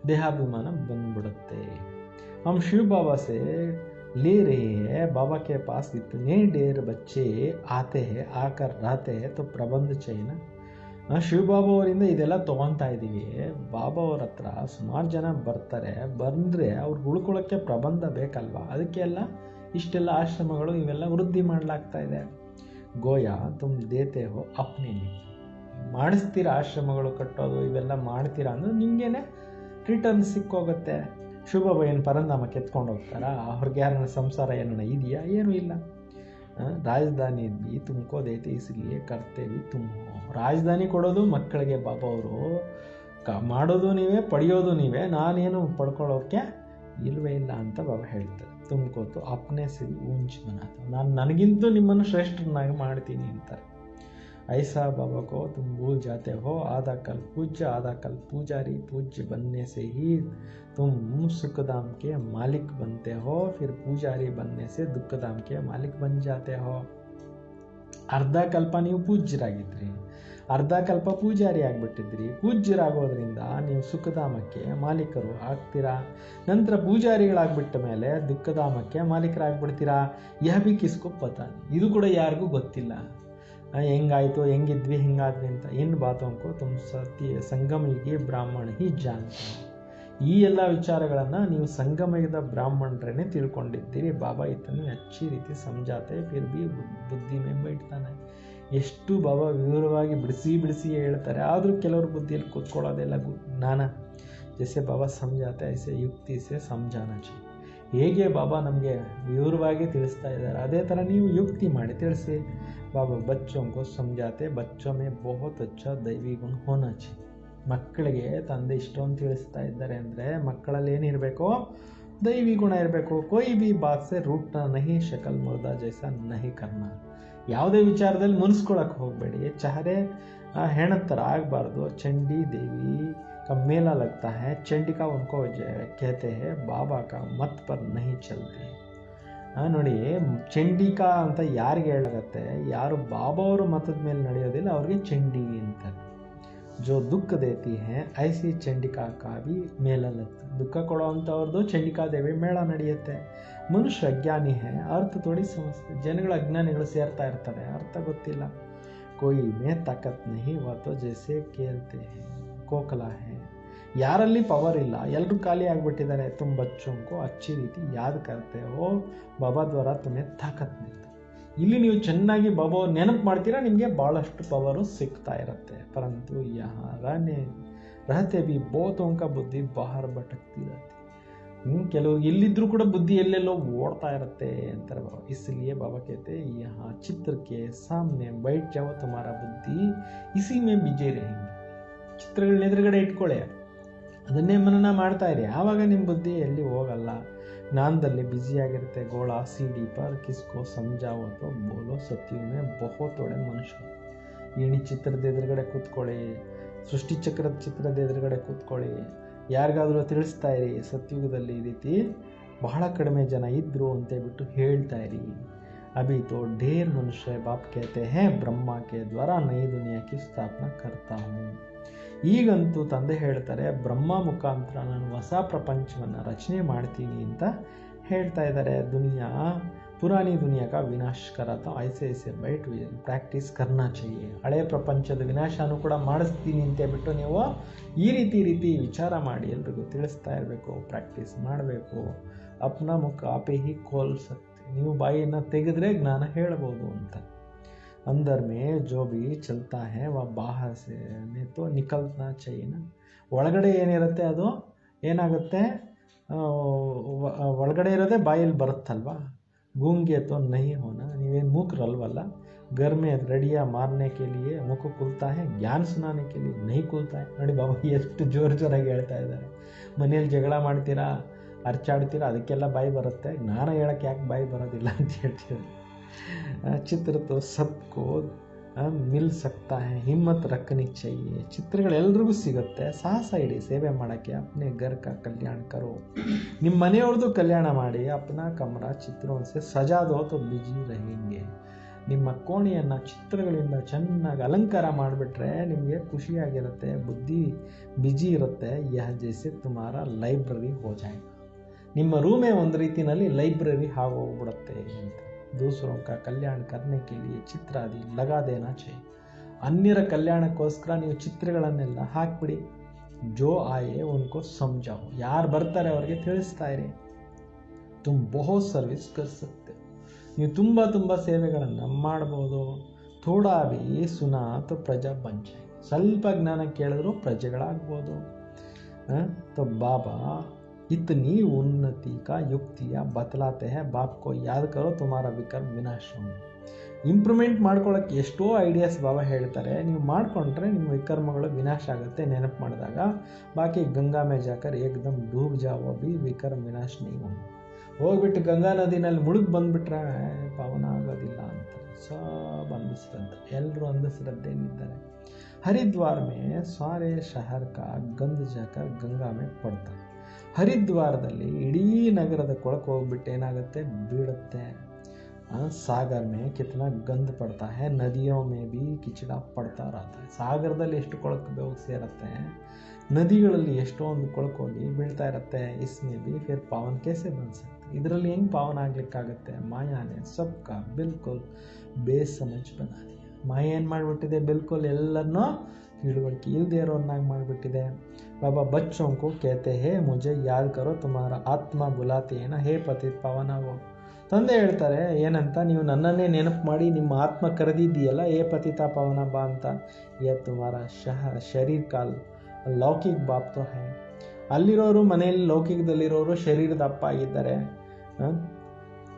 देहाभिमान ಬಂದ್ಬಿಡುತ್ತೆ. हम शिव बाबा से ले रहे हैं, बाबा के पास इतने ढेर बच्चे आते हैं, आकर रहते हैं, तो प्रबंध चाहिए ना. ಶಿವ ಬಾಬಾ ಅವರಿಂದ ಇದೆಲ್ಲ ತೊಗೊತಾ ಇದ್ದೀವಿ. ಬಾಬಾ ಅವ್ರ ಹತ್ರ ಸುಮಾರು ಜನ ಬರ್ತಾರೆ. ಬಂದರೆ ಅವ್ರಿಗೆ ಉಳ್ಕೊಳ್ಳೋಕ್ಕೆ ಪ್ರಬಂಧ ಬೇಕಲ್ವಾ. ಅದಕ್ಕೆ ಎಲ್ಲ ಇಷ್ಟೆಲ್ಲ ಆಶ್ರಮಗಳು ಇವೆಲ್ಲ ವೃದ್ಧಿ ಮಾಡಲಾಗ್ತಾ ಇದೆ. ಗೋಯಾ ತುಮ್ ದೇತೆ ಹೋ ಅಪ್ನೇ. ಮಾಡಿಸ್ತೀರಾ ಆಶ್ರಮಗಳು ಕಟ್ಟೋದು ಇವೆಲ್ಲ ಮಾಡ್ತೀರಾ ಅಂದರೆ ನಿಮಗೇನೆ ರಿಟರ್ನ್ ಸಿಕ್ಕೋಗುತ್ತೆ. ಶಿವ ಬಾಬಾ ಏನು ಪರಂಧಾಮಕ್ಕೆ ಎತ್ಕೊಂಡು ಹೋಗ್ತಾರಾ? ಅವ್ರಿಗೆ ಯಾರನ್ನ ಸಂಸಾರ ಏನನ್ನ ಇದೆಯಾ? ಏನೂ ಇಲ್ಲ. ರಾಜಧಾನಿ भी तुमको देते इसलिए करते भी तुम हो. ರಾಜಧಾನಿ ಕೊಡೋದು ಮಕ್ಕಳಿಗೆ ಬಾಬಾ ಅವರು ಮಾಡೋದು ನೀವೇ, ಪಡೆಯೋದು ನೀವೇ, ನಾನೇನು ಪಡ್ಕೊಳ್ಳೋಕ್ಕೆ ಇಲ್ವೇ ಇಲ್ಲ ಅಂತ ಬಾಬಾ ಹೇಳ್ತಾರೆ. ತುಮಕೋತು ಅಪ್ನೆ ಸಿರಿ ಊಂಚ್ ಬನಾತ, ನಾನು ನನಗಿಂತೂ ನಿಮ್ಮನ್ನು ಶ್ರೇಷ್ಠರನ್ನಾಗಿ ಮಾಡ್ತೀನಿ ಅಂತಾರೆ. ऐसा बाबा को तुम भूल जाते हो, आधा कल पूज्य आधा कल पुजारी, पूज्य बनने से ही तुम सुखधाम के मालिक बनते हो, फिर पुजारी बनने से दुखधाम के मालिक बन जाते हो. ಅರ್ಧ ಕಲ್ಪ ನೀವು ಪೂಜ್ಯರಾಗಿದ್ರಿ, ಅರ್ಧ ಕಲ್ಪ ಪೂಜಾರಿ ಆಗಿಬಿಟ್ಟಿದ್ರಿ. ಪೂಜ್ಯರಾಗೋದ್ರಿಂದ ನೀವು ಸುಖಧಾಮಕ್ಕೆ ಮಾಲೀಕರು ಆಗ್ತೀರಾ. ನಂತರ ಪೂಜಾರಿಗಳಾಗ್ಬಿಟ್ಟ ಮೇಲೆ ದುಃಖಧಾಮಕ್ಕೆ ಮಾಲೀಕರಾಗ್ಬಿಡ್ತೀರಾ. ಯಹ ಬಿ ಕಿಸ್ಕೋ ಪತಾ, ಇದು ಕೂಡ ಯಾರಿಗೂ ಗೊತ್ತಿಲ್ಲ. ಹೆಂಗಾಯಿತು, ಹೆಂಗಿದ್ವಿ, ಹಿಂಗಾದ್ವಿ ಅಂತ. ಇನ್ ಬಾತೋಂಕೋ ತುಮ್ ಸತ್ಯ ಸಂಗಮಿಗೆ ಬ್ರಾಹ್ಮಣ ಹಿ ಜಾನ್ತೆ. ಈ ಎಲ್ಲ ವಿಚಾರಗಳನ್ನು ನೀವು ಸಂಗಮಯುಗದ ಬ್ರಾಹ್ಮಣರೇ ತಿಳ್ಕೊಂಡಿದ್ದೀರಿ. ಬಾಬಾ ಇತನಿ ಅಚ್ಚಿ ರೀತಿ ಸಮಜಾತೆ, ಫಿರ್ ಬಿ ಬುದ್ಧಿ ಮೇ ಬೈಠ್ತಾನೆ. ಎಷ್ಟು ಬಾಬಾ ವಿವರವಾಗಿ ಬಿಡಿಸಿ ಹೇಳ್ತಾರೆ, ಆದರೂ ಕೆಲವ್ರ ಬುದ್ಧಿಯಲ್ಲಿ ಕೂತ್ಕೊಳ್ಳೋದೆಲ್ಲ ಜ್ಞಾನ. ಜೈಸೆ ಬಾಬಾ ಸಮಜಾತೆ ಐಸೆ ಯುಕ್ತಿ ಸೆ ಸಮಜಾನ ಚಾಹಿಯೆ. ಹೇಗೆ ಬಾಬಾ ನಮಗೆ ವಿವರವಾಗಿ ತಿಳಿಸ್ತಾ ಇದ್ದಾರೆ, ಅದೇ ಥರ ನೀವು ಯುಕ್ತಿ ಮಾಡಿ ತಿಳಿಸಿ. ಬಾಬಾ ಬಚ್ಚೋಂ ಕೋ ಸಮಜಾತೆ, ಬಚ್ಚೋ ಮೇ ಬಹುತ್ ಅಚ್ಚಾ ದೈವಿ ಗುಣ ಹೋನಾ ಚಾಹಿಯೆ. ಮಕ್ಕಳಿಗೆ ತಂದೆ ಇಷ್ಟೊಂದು ತಿಳಿಸ್ತಾ ಇದ್ದಾರೆ ಅಂದರೆ ಮಕ್ಕಳಲ್ಲಿ ಏನಿರಬೇಕು, ದೈವಿ ಗುಣ ಇರಬೇಕು. ಕೊಯ್ ಬಿ ಬಾತ್ ಸೆ ರೂಟ್ನಾ ನಹಿ, ಶಕಲ್ ಮುರ್ದಾ ಜೈಸಾ ನಹಿ ಕರ್ನಾ. ಯಾವುದೇ ವಿಚಾರದಲ್ಲಿ ಮುನಿಸ್ಕೊಳಕ್ಕೆ ಹೋಗಬೇಡಿ, ಚಹರೆ ಹೆಣದ ಥರ ಆಗಬಾರ್ದು. ಚಂಡಿ ದೇವಿ का मेला लगता है, चंडिका उनको कहते हैं, बाबा का मत पर नहीं चलती. ನೋಡಿ, ಚಂಡಿಕಾ ಅಂತ ಯಾರಿಗೆ ಹೇಳಾಗತ್ತೆ, ಯಾರು ಬಾಬಾ ಅವರ ಮತದ ಮೇಲೆ ನಡೆಯೋದಿಲ್ಲ ಅವ್ರಿಗೆ ಚಂಡಿ ಅಂತಾರೆ. जो दुख देती है ऐसी ಚಂಡಿಕಾ का भी मेला लगता. ದುಃಖ ಕೊಡೋವಂಥವ್ರದ್ದು ಚಂಡಿಕಾ ದೇವಿ ಮೇಳ ನಡೆಯುತ್ತೆ. ಮನುಷ್ಯ ಅಜ್ಞಾನಿ ಹೇ, ಅರ್ಥ ಥೋಡಿ ಸಮಸ್ಯೆ. ಜನಗಳ ಅಜ್ಞಾನಿಗಳು ಸೇರ್ತಾ ಇರ್ತಾರೆ, ಅರ್ಥ ಗೊತ್ತಿಲ್ಲ. कोई में ताकत नहीं, वो तो जैसे खेलते हैं ಕೋಕಲ ಹೇ. ಯಾರಲ್ಲಿ ಪವರ್ ಇಲ್ಲ, ಎಲ್ಲರೂ ಖಾಲಿ ಆಗಿಬಿಟ್ಟಿದ್ದಾರೆ. ತುಮ್ ಬಚ್ಚೋಂಕೋ ಅಚ್ಚಿ ರೀತಿ ಯಾದ್ ಕರ್ತೆ ಹೋ, ಬಾಬಾ ದ್ವಾರ ತುಮೇ ತಾಕತ್ ಮಿಲ್ತಾ. ಇಲ್ಲಿ ನೀವು ಚೆನ್ನಾಗಿ ಬಾಬಾ ಅವ್ರು ನೆನಪು ಮಾಡ್ತೀರಾ, ನಿಮಗೆ ಭಾಳಷ್ಟು ಪವರು ಸಿಗ್ತಾ ಇರುತ್ತೆ. ಪರಂತು ರಹತೆ ಬಿ ಬಹುತೋಂಕ ಬುದ್ಧಿ ಬಾಹರ್ ಭಟಕ್ತಿ ಇರತ್ತೆ. ಕೆಲವು ಇಲ್ಲಿದ್ರೂ ಕೂಡ ಬುದ್ಧಿ ಎಲ್ಲೆಲ್ಲೋ ಓಡ್ತಾ ಇರುತ್ತೆ ಅಂತಾರೆ ಬಾಬಾ. इसलिए बाबा कहते हैं, यहाँ चित्र के सामने बैठ जाओ, तुम्हारा बुद्धि इसी में बिजी रहेंगे. ಚಿತ್ರಗಳನ್ನ ಎದುರುಗಡೆ ಇಟ್ಕೊಳ್ಳಿ, ಅದನ್ನೇ ಮನನ ಮಾಡ್ತಾ ಇರಿ, ಆವಾಗ ನಿಮ್ಮ ಬುದ್ಧಿ ಎಲ್ಲಿ ಹೋಗಲ್ಲ, ಜ್ಞಾನದಲ್ಲಿ ಬ್ಯುಸಿಯಾಗಿರುತ್ತೆ. ಗೋಳಾ ಸಿಡಿ ಪರ್ ಕಿಸ್ಕೋ ಸಮಜಾವೋ ತೋ ಬೋಲೋ, ಸತ್ಯುಗ್ ಮೇ ಬಹುತ್ ಒಳ್ಳೆ ಮನುಷ್ಯ. ಏಣಿ ಚಿತ್ರದ ಎದುರುಗಡೆ ಕೂತ್ಕೊಳ್ಳಿ, ಸೃಷ್ಟಿ ಚಕ್ರದ ಚಿತ್ರದ ಎದುರುಗಡೆ ಕೂತ್ಕೊಳ್ಳಿ, ಯಾರಿಗಾದರೂ ತಿಳಿಸ್ತಾ ಇರಿ, ಸತ್ಯುಗದಲ್ಲಿ ಈ ರೀತಿ ಬಹಳ ಕಡಿಮೆ ಜನ ಇದ್ದರು ಅಂತೇಳ್ಬಿಟ್ಟು ಹೇಳ್ತಾ ಇರಿ. अभी तो ढेर मनुष्य बाप कहते हैं, ब्रह्मा के द्वारा नई दुनिया की स्थापना करता हूँ. ಈಗಂತೂ ತಂದೆ ಹೇಳ್ತಾರೆ, ಬ್ರಹ್ಮ ಮುಖಾಂತರ ನಾನು ಹೊಸ ಪ್ರಪಂಚವನ್ನು ರಚನೆ ಮಾಡ್ತೀನಿ ಅಂತ ಹೇಳ್ತಾ ಇದ್ದಾರೆ. ಪುರಾಣಿ ದುನಿಯಾ ಕಾ ವಿನಾಶ ಕರಾತ ಐಸೆ ಐಸೆ ಬೈಟ್ ಪ್ರಾಕ್ಟೀಸ್ ಕರ್ನಾ ಚಾಹಿಯೆ. ಹಳೆ ಪ್ರಪಂಚದ ವಿನಾಶನೂ ಕೂಡ ಮಾಡಿಸ್ತೀನಿ ಅಂತೇಳ್ಬಿಟ್ಟು ನೀವು ಈ ರೀತಿ ವಿಚಾರ ಮಾಡಿ ಎಲ್ರಿಗೂ ತಿಳಿಸ್ತಾ ಇರಬೇಕು, ಪ್ರಾಕ್ಟೀಸ್ ಮಾಡಬೇಕು. ಅಪ್ನಾ ಮುಖ ಆಪೇ ಹಿ ಖೋಲ್ ಸಕ್ತೆ. ನೀವು ಬಾಯಿಯನ್ನು ತೆಗೆದ್ರೆ ಜ್ಞಾನ ಹೇಳ್ಬೋದು ಅಂತ. अंदर में जो भी चलता है वह बाहर से में तो निकलना चाहिए ना. ಒಳಗಡೆ ಏನಿರುತ್ತೆ ಅದು ಏನಾಗುತ್ತೆ, ಒಳಗಡೆ ಇರೋದೇ ಬಾಯಲ್ಲಿ ಬರುತ್ತಲ್ವಾ. ಗೂಂಗೆ ತೋ ನಹಿ ಹೋನಾ, ನೀವೇನು ಮೂಕರಲ್ವಲ್ಲ. घर में रड़िया मारने के लिए मुख खुलता है, ज्ञान सुनाने के लिए नहीं खुलता है. ನೋಡಿ ಬಾಬಾ ಎಷ್ಟು ಜೋರಾಗಿ ಹೇಳ್ತಾ ಇದ್ದಾರೆ. ಮನೆಯಲ್ಲಿ ಜಗಳ ಮಾಡ್ತೀರಾ, ಅರ್ಚಾಡ್ತೀರಾ, ಅದಕ್ಕೆಲ್ಲ ಬಾಯಿ ಬರುತ್ತೆ, ಜ್ಞಾನ ಹೇಳಕ್ಕೆ ಯಾಕೆ ಬಾಯಿ ಬರೋದಿಲ್ಲ ಅಂತ ಹೇಳ್ತೀವಿ. ಚಿತ್ರ ತೋ ಸಬ್ಕೋ ಮಿಲ್ ಸಕ್ತಾ ಹೈ, ಹಿಮ್ಮತ್ ರಖನಿ ಚಾಹಿಯೆ. ಚಿತ್ರಗಳೆಲ್ರಿಗೂ ಸಿಗುತ್ತೆ, ಸಾಹಸ ಇಡಿ ಸೇವೆ ಮಾಡೋಕ್ಕೆ. ಅಪ್ನೆ ಘರ್ ಕಾ ಕಲ್ಯಾಣ ಕರೋ, ನಿಮ್ಮ ಮನೆಯವ್ರದ್ದು ಕಲ್ಯಾಣ ಮಾಡಿ. ಅಪ್ನಾ ಕಮರಾ ಚಿತ್ರೋನ್ ಸೆ ಸಜಾ ದೋ ತೋ ಬಿಜಿ रहेंगे. ನಿಮ್ಮ ಕೋಣೆಯನ್ನು ಚಿತ್ರಗಳಿಂದ ಚೆನ್ನಾಗಿ ಅಲಂಕಾರ ಮಾಡಿಬಿಟ್ರೆ ನಿಮಗೆ ಖುಷಿಯಾಗಿರುತ್ತೆ, ಬುದ್ಧಿ ಬಿಜಿ ಇರುತ್ತೆ. ಯಹ ಜೈಸೆ ತುಮಾರ ಲೈಬ್ರರಿ ಹೋ ಜಾಯೇಗಾ. ನಿಮ್ಮ ರೂಮೇ ಒಂದು ರೀತಿಯಲ್ಲಿ ಲೈಬ್ರರಿ ಆಗೋಗ್ಬಿಡುತ್ತೆ ಅಂತ. दूसरों का कल्याण करने के लिए ಚಿತ್ರ ಆದಿ ಲಗಾ ದೇನಾ ಚಾಹಿಯೆ. ಅನ್ಯರ ಕಲ್ಯಾಣಕ್ಕೋಸ್ಕರ ನೀವು ಚಿತ್ರಗಳನ್ನೆಲ್ಲ ಹಾಕ್ಬಿಡಿ. ಜೋ ಆಯೆ ಉನ್ಕೋ ಸಮಜಾओ, ಯಾರು ಬರ್ತಾರೆ ಅವ್ರಿಗೆ ತಿಳಿಸ್ತಾ ಇರಿ. ತುಮ್ ಬಹುತ್ ಸರ್ವಿಸ್ ಕರ್ ಸಕ್ತೆ, ನೀವು ತುಂಬ ಸೇವೆಗಳನ್ನು ಮಾಡ್ಬೋದು. ಥೋಡಾ ಭಿ ಸುನಾ ತೋ ಪ್ರಜಾ ಬನ್ ಜಾಯೇಗೆ. ಸ್ವಲ್ಪ ಜ್ಞಾನ ಕೇಳಿದ್ರು ಪ್ರಜೆಗಳಾಗ್ಬೋದು. तो बाबा इतनी उन्नति का युक्तियाँ बतलाते हैं, बाप को याद करो तुम्हारा विकर्म विनाश होगा. ಇಂಪ್ರೂವ್ಮೆಂಟ್ ಮಾಡ್ಕೊಳ್ಳೋಕ್ಕೆ ಎಷ್ಟೋ ಐಡಿಯಾಸ್ ಬಾಬಾ ಹೇಳ್ತಾರೆ, ನೀವು ಮಾಡಿಕೊಂಡ್ರೆ ನಿಮ್ಮ ವಿಕರ್ಮಗಳು ವಿನಾಶ ಆಗುತ್ತೆ ನೆನಪು ಮಾಡಿದಾಗ. ಬಾಕಿ ಗಂಗಾ ಮೇ ಜಾಕರ್ ಏಕದಮ್ ಡೂಬ್ ಜಾವೋ ಬಿ ವಿಕರ್ಮ ವಿನಾಶ ನೀವು ಹೋಗ್ಬಿಟ್ಟು ಗಂಗಾ ನದಿನಲ್ಲಿ ಮುಳುಗಿ ಬಂದುಬಿಟ್ರೆ ಪಾವನ ಆಗೋದಿಲ್ಲ ಅಂತಾರೆ. सब अंधश्रद्धा, ಎಲ್ಲರೂ अंधश्रद्धेलिದ್ದಾರೆ. हरिद्वार में सारे शहर का गंद जाकर गंगा में पड़ता. ಹರಿದ್ವಾರದಲ್ಲಿ ಇಡೀ ನಗರದ ಕೊಳಕು ಹೋಗ್ಬಿಟ್ಟು ಏನಾಗುತ್ತೆ, ಬೀಳುತ್ತೆ. ಸಾಗರ್ में कितना गंद पड़ता है, नदियों में भी ಕಿಚಡ पड़ता रहता है. ಸಾಗರದಲ್ಲಿ ಎಷ್ಟು ಕೊಳಕು ಹೋಗಿ ಸೇರುತ್ತೆ, ನದಿಗಳಲ್ಲಿ ಎಷ್ಟೊಂದು ಕೊಳಕು ಹೋಗಿ ಬೀಳ್ತಾ ಇರುತ್ತೆ. इसमें भी फिर पावन कैसे बन सकते, ಇದರಲ್ಲಿ ಹೆಂಗೆ ಪಾವನ ಆಗ್ಲಿಕ್ಕಾಗತ್ತೆ. ಮಾಯಾನೆ ಸಬ್ಕಾ ಬಿಲ್ಕುಲ್ ಬೇಸಮಜ್ ಬನಾ ದಿಯಾ. ಮಾಯ ಏನು ಮಾಡಿಬಿಟ್ಟಿದೆ, ಬಿಲ್ಕುಲ್ ಎಲ್ಲರನ್ನೂ ತಿಳುವಳಿಕೆ ಇಲ್ಲದೆ ಇರೋನ್ನಾಗಿ ಮಾಡಿಬಿಟ್ಟಿದೆ. ಬಾಬಾ ಬಚ್ಚೋं को कहते हैं मुझे याद करो तुम्हारा आत्मा बुलाते हैं ना, ಹೇ ಪತಿತ್ ಪಾವನವೋ. ತಂದೆ ಹೇಳ್ತಾರೆ ಏನಂತ, ನೀವು ನನ್ನನ್ನೇ ನೆನಪು ಮಾಡಿ ನಿಮ್ಮ ಆತ್ಮ ಕರೆದಿದ್ದೀಯಲ್ಲ, ಹೇ ಪತಿತ ಪಾವನ ಬಾ ಅಂತ. ಯೇ ತುಮಾರ ಶರೀರ ಕಾಲ್ ಲೌಕಿಕ್ ಬಾಪ್ ತೋ ಹೈ. ಅಲ್ಲಿರೋರು ಮನೆಯಲ್ಲಿ ಲೌಕಿಕದಲ್ಲಿರೋರು ಶರೀರದ ಅಪ್ಪ ಆಗಿದ್ದಾರೆ.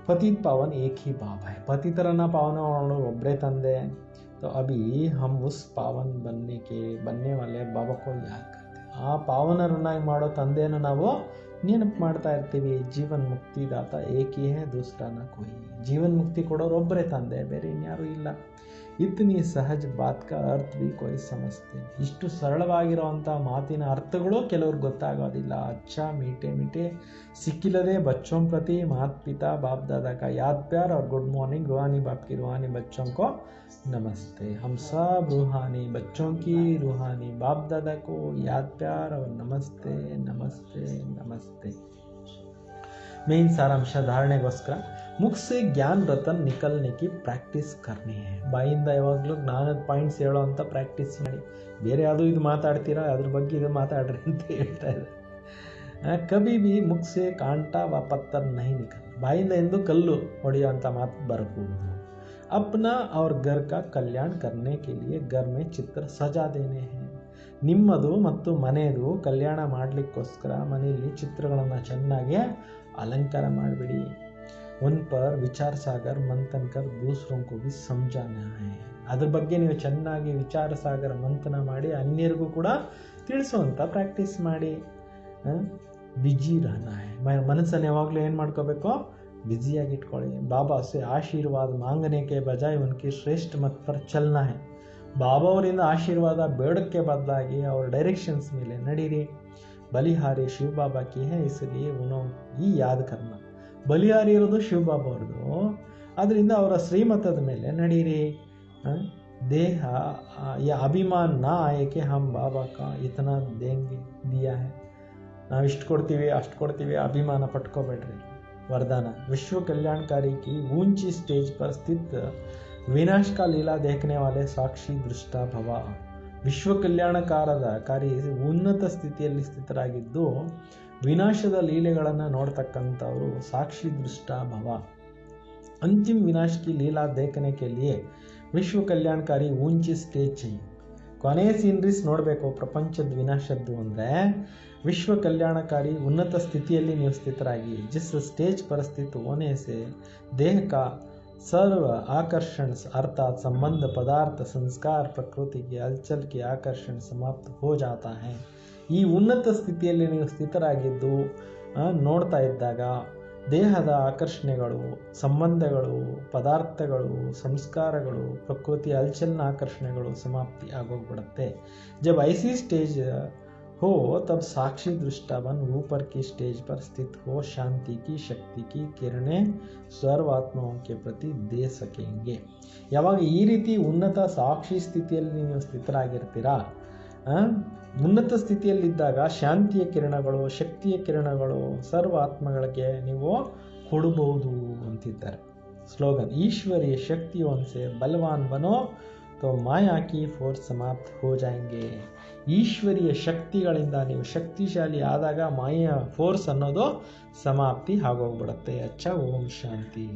ಪತಿತ್ ಪಾವನ್ ಏಕ್ ಹಿ ಬಾಬಾ ಹೈ, ಪತಿತರನ್ನ ಪಾವನ ಮಾಡೋರು ಒಬ್ಬರೇ ತಂದೆ. तो अभी हम उस पावन बनने वाले बाबा को याद करते. ಆ ಪಾವನರನ್ನಾಗಿ ಮಾಡೋ ತಂದೆಯನ್ನು ನಾವು ನೆನಪು ಮಾಡ್ತಾ ಇರ್ತೀವಿ. ಜೀವನ್ ಮುಕ್ತಿದಾತ ಏಕಿ ಹೇ ದೂಸರಾ ನ ಕೋಯಿ. ಜೀವನ್ ಮುಕ್ತಿ ಕೊಡೋರು ಒಬ್ಬರೇ ತಂದೆ, ಬೇರೆ ಇನ್ಯಾರೂ ಇಲ್ಲ. ಇತ್ನಿ ಸಹಜ ಬಾತ್ ಕಾ ಅರ್ಥ ಭಿ ಕೋಯಿ ಸಮಜ್ತೆ. ಇಷ್ಟು ಸರಳವಾಗಿರುವಂಥ ಮಾತಿನ ಅರ್ಥಗಳು ಕೆಲವ್ರಿಗೆ ಗೊತ್ತಾಗೋದಿಲ್ಲ. ಅಚ್ಚಾ ಮೀಟೆ ಮೀಟೆ ಸಿಕ್ಕಿಲ್ಲದೆ ಬಚ್ಚೋं ಪ್ರತಿ ಮಾತ್ ಪಿತಾ ಬಾಪ್ दादा का याद प्यार और गुड मॉर्निंग. रूहानी बाप की रूहानी बच्चों को नमस्ते. हम सब रूहानी बच्चों की रूहानी बाप दादा को याद प्यार और नमस्ते नमस्ते नमस्ते. ಮೇನ್ ಸಾರಾಂಶ ಧಾರಣೆಗೋಸ್ಕರ ಮುಖ से ज्ञान रतन निकलने की ಪ್ರಾಕ್ಟೀಸ್ करनी है. ಬಾಯಿಂದ ಯಾವಾಗಲೂ ಜ್ಞಾನದ ಪಾಯಿಂಟ್ಸ್ ಹೇಳೋ ಅಂತ ಪ್ರಾಕ್ಟೀಸ್ ಮಾಡಿ. ಬೇರೆ ಯಾವುದೂ ಇದು ಮಾತಾಡ್ತೀರಾ ಅದ್ರ ಬಗ್ಗೆ ಇದು ಮಾತಾಡ್ರಿ ಅಂತ ಹೇಳ್ತಾ ಇದ್ದಾರೆ. ಕಭಿ ಭಿ ಮುಖ से ಕಾಂಟಾ ವ ಪತ್ತರ್ नहीं निकल. ಬಾಯಿಂದ ಎಂದು ಕಲ್ಲು ಹೊಡೆಯೋ ಅಂಥ ಮಾತು ಬರಕೂಡದು. अपना और घर का कल्याण करने के लिए घर में ಚಿತ್ರ ಸಜಾ ದೇನೆ हैं. ನಿಮ್ಮದು ಮತ್ತು ಮನೆಯದು ಕಲ್ಯಾಣ ಮಾಡಲಿಕ್ಕೋಸ್ಕರ ಮನೆಯಲ್ಲಿ ಚಿತ್ರಗಳನ್ನು ಚೆನ್ನಾಗಿ ಅಲಂಕಾರ ಮಾಡಿಬಿಡಿ. उन पर विचार सागर मंथन कर दूसरों को भी समझाना है. ಅದ್ರ ಬಗ್ಗೆ ನೀವು ಚೆನ್ನಾಗಿ ವಿಚಾರ ಸಾಗರ ಮಂಥನ ಮಾಡಿ ಅನ್ಯರಿಗೂ ಕೂಡ ತಿಳಿಸುವಂಥ ಪ್ರಾಕ್ಟೀಸ್ ಮಾಡಿ. ಬಿಜಿ ರಹನ ಹೈ. ಮನಸ್ಸನ್ನು ಯಾವಾಗಲೂ ಏನು ಮಾಡ್ಕೋಬೇಕು, ಬ್ಯುಸಿಯಾಗಿ ಇಟ್ಕೊಳ್ಳಿ. ಬಾಬಾ ಸೆ ಆಶೀರ್ವಾದ ಮಾಂಗನೆ ಕೆ ಬಜಾಯ್ ಉನ್ಕಿ ಶ್ರೇಷ್ಠ ಮತ್ ಪರ್ ಚಲನಾ ಹೈ. ಬಾಬಾ ಅವರಿಂದ ಆಶೀರ್ವಾದ ಬೇಡಕ್ಕೆ ಬದಲಾಗಿ ಅವ್ರ ಡೈರೆಕ್ಷನ್ಸ್ ಮೇಲೆ ನಡೀರಿ. ಬಲಿಹಾರಿ ಶಿವ ಬಾಬಾ ಕಿ ಹೈ, ಇಸಲಿಯೇ ಉನೋ ಈ ಯಾದ್ ಕರ್ನ. ಬಲಿಹಾರಿ ಇರೋದು ಶಿವ ಬಾಬಾ ಅವ್ರದ್ದು, ಅದರಿಂದ ಅವರ ಶ್ರೀಮತದ ಮೇಲೆ ನಡೀರಿ. ದೇಹ ಯಾ ಅಭಿಮಾನ್ ನಾ ಆಯಕೆ ಹಮ್ ಬಾಬಾ ಕಾ ಇತನಾ ದೇಂಗೆ ದಿಯಾ ಹೈ. ನಾವು ಇಷ್ಟು ಕೊಡ್ತೀವಿ ಅಷ್ಟು ಕೊಡ್ತೀವಿ ಅಭಿಮಾನ ಪಟ್ಕೋಬೇಡ್ರಿ. वरदान विश्व कल्याणकारी की ऊंची स्टेज पर स्थित विनाश का लीला देखने वाले साक्षी दृष्टा भव. ವಿಶ್ವ ಕಲ್ಯಾಣಕಾರಿ ಉನ್ನತ ಸ್ಥಿತಿಯಲ್ಲಿ ಸ್ಥಿತರಾಗಿದ್ದು ವಿನಾಶದ ಲೀಲೆಗಳನ್ನು ನೋಡ್ತಕ್ಕಂಥವರು ಸಾಕ್ಷಿ ದೃಷ್ಟ ಭವ. अंतिम विनाश की लीला देखने के लिए ವಿಶ್ವ ಕಲ್ಯಾಣಕಾರಿ ऊंची स्टेज चाहिए. ಕೊನೆಯ ಸೀನರೀಸ್ ನೋಡಬೇಕು ಪ್ರಪಂಚದ ವಿನಾಶದ್ದು ಅಂದರೆ विश्व कल्याणकारी उन्नत स्थितिಯಲ್ಲಿ ನೀವು ಸ್ಥಿತರಾಗಿ. जिस स्टेज पर स्थित होने से देह का सर्व आकर्षण अर्थात संबंध पदार्थ संस्कार प्रकृति की हलचल की आकर्षण समाप्त हो जाता है. ಈ ಉನ್ನತ ಸ್ಥಿತಿಯಲ್ಲಿ ನೀವು ಸ್ಥಿತರಾಗಿದ್ದು ನೋಡ್ತಾ ಇದ್ದಾಗ ದೇಹದ ಆಕರ್ಷಣೆಗಳು, ಸಂಬಂಧಗಳು, ಪದಾರ್ಥಗಳು, ಸಂಸ್ಕಾರಗಳು, ಪ್ರಕೃತಿ ಹಲ್ಚಲ್ನ ಆಕರ್ಷಣೆಗಳು ಸಮಾಪ್ತಿ ಆಗೋಗ್ಬಿಡುತ್ತೆ. जब ऐसी स्टेज हो तब साक्षी दृष्टावन ऊपर की स्टेज पर स्थित हो शांति की शक्ति की किरणें सर्वात्माओं के प्रति दे सकेंगे. ಯಾವಾಗ ಈ ರೀತಿ ಉನ್ನತ ಸಾಕ್ಷಿ ಸ್ಥಿತಿಯಲ್ಲಿ ನೀವು ಸ್ಥಿತರಾಗಿರ್ತೀರಾ, ಉನ್ನತ ಸ್ಥಿತಿಯಲ್ಲಿದ್ದಾಗ ಶಾಂತಿಯ ಕಿರಣಗಳು, ಶಕ್ತಿಯ ಕಿರಣಗಳು ಸರ್ವ ಆತ್ಮಗಳಿಗೆ ನೀವು ಕೊಡಬಹುದು ಅಂತಿದ್ದಾರೆ. ಸ್ಲೋಗನ್ ಈಶ್ವರೀಯ ಶಕ್ತಿयों से बलवान बनो तो माया की फोर्स समाप्त हो जाएंगे. ಈಶ್ವರೀಯ ಶಕ್ತಿಗಳಿಂದ ನೀವು ಶಕ್ತಿಶಾಲಿ ಆದಾಗ ಮಾಯೆಯ ಫೋರ್ಸ್ ಅನ್ನೋದು ಸಮಾಪ್ತಿ ಆಗೋಗ್ಬಿಡುತ್ತೆ. ಅಚ್ಚ ಓಂ ಶಾಂತಿ.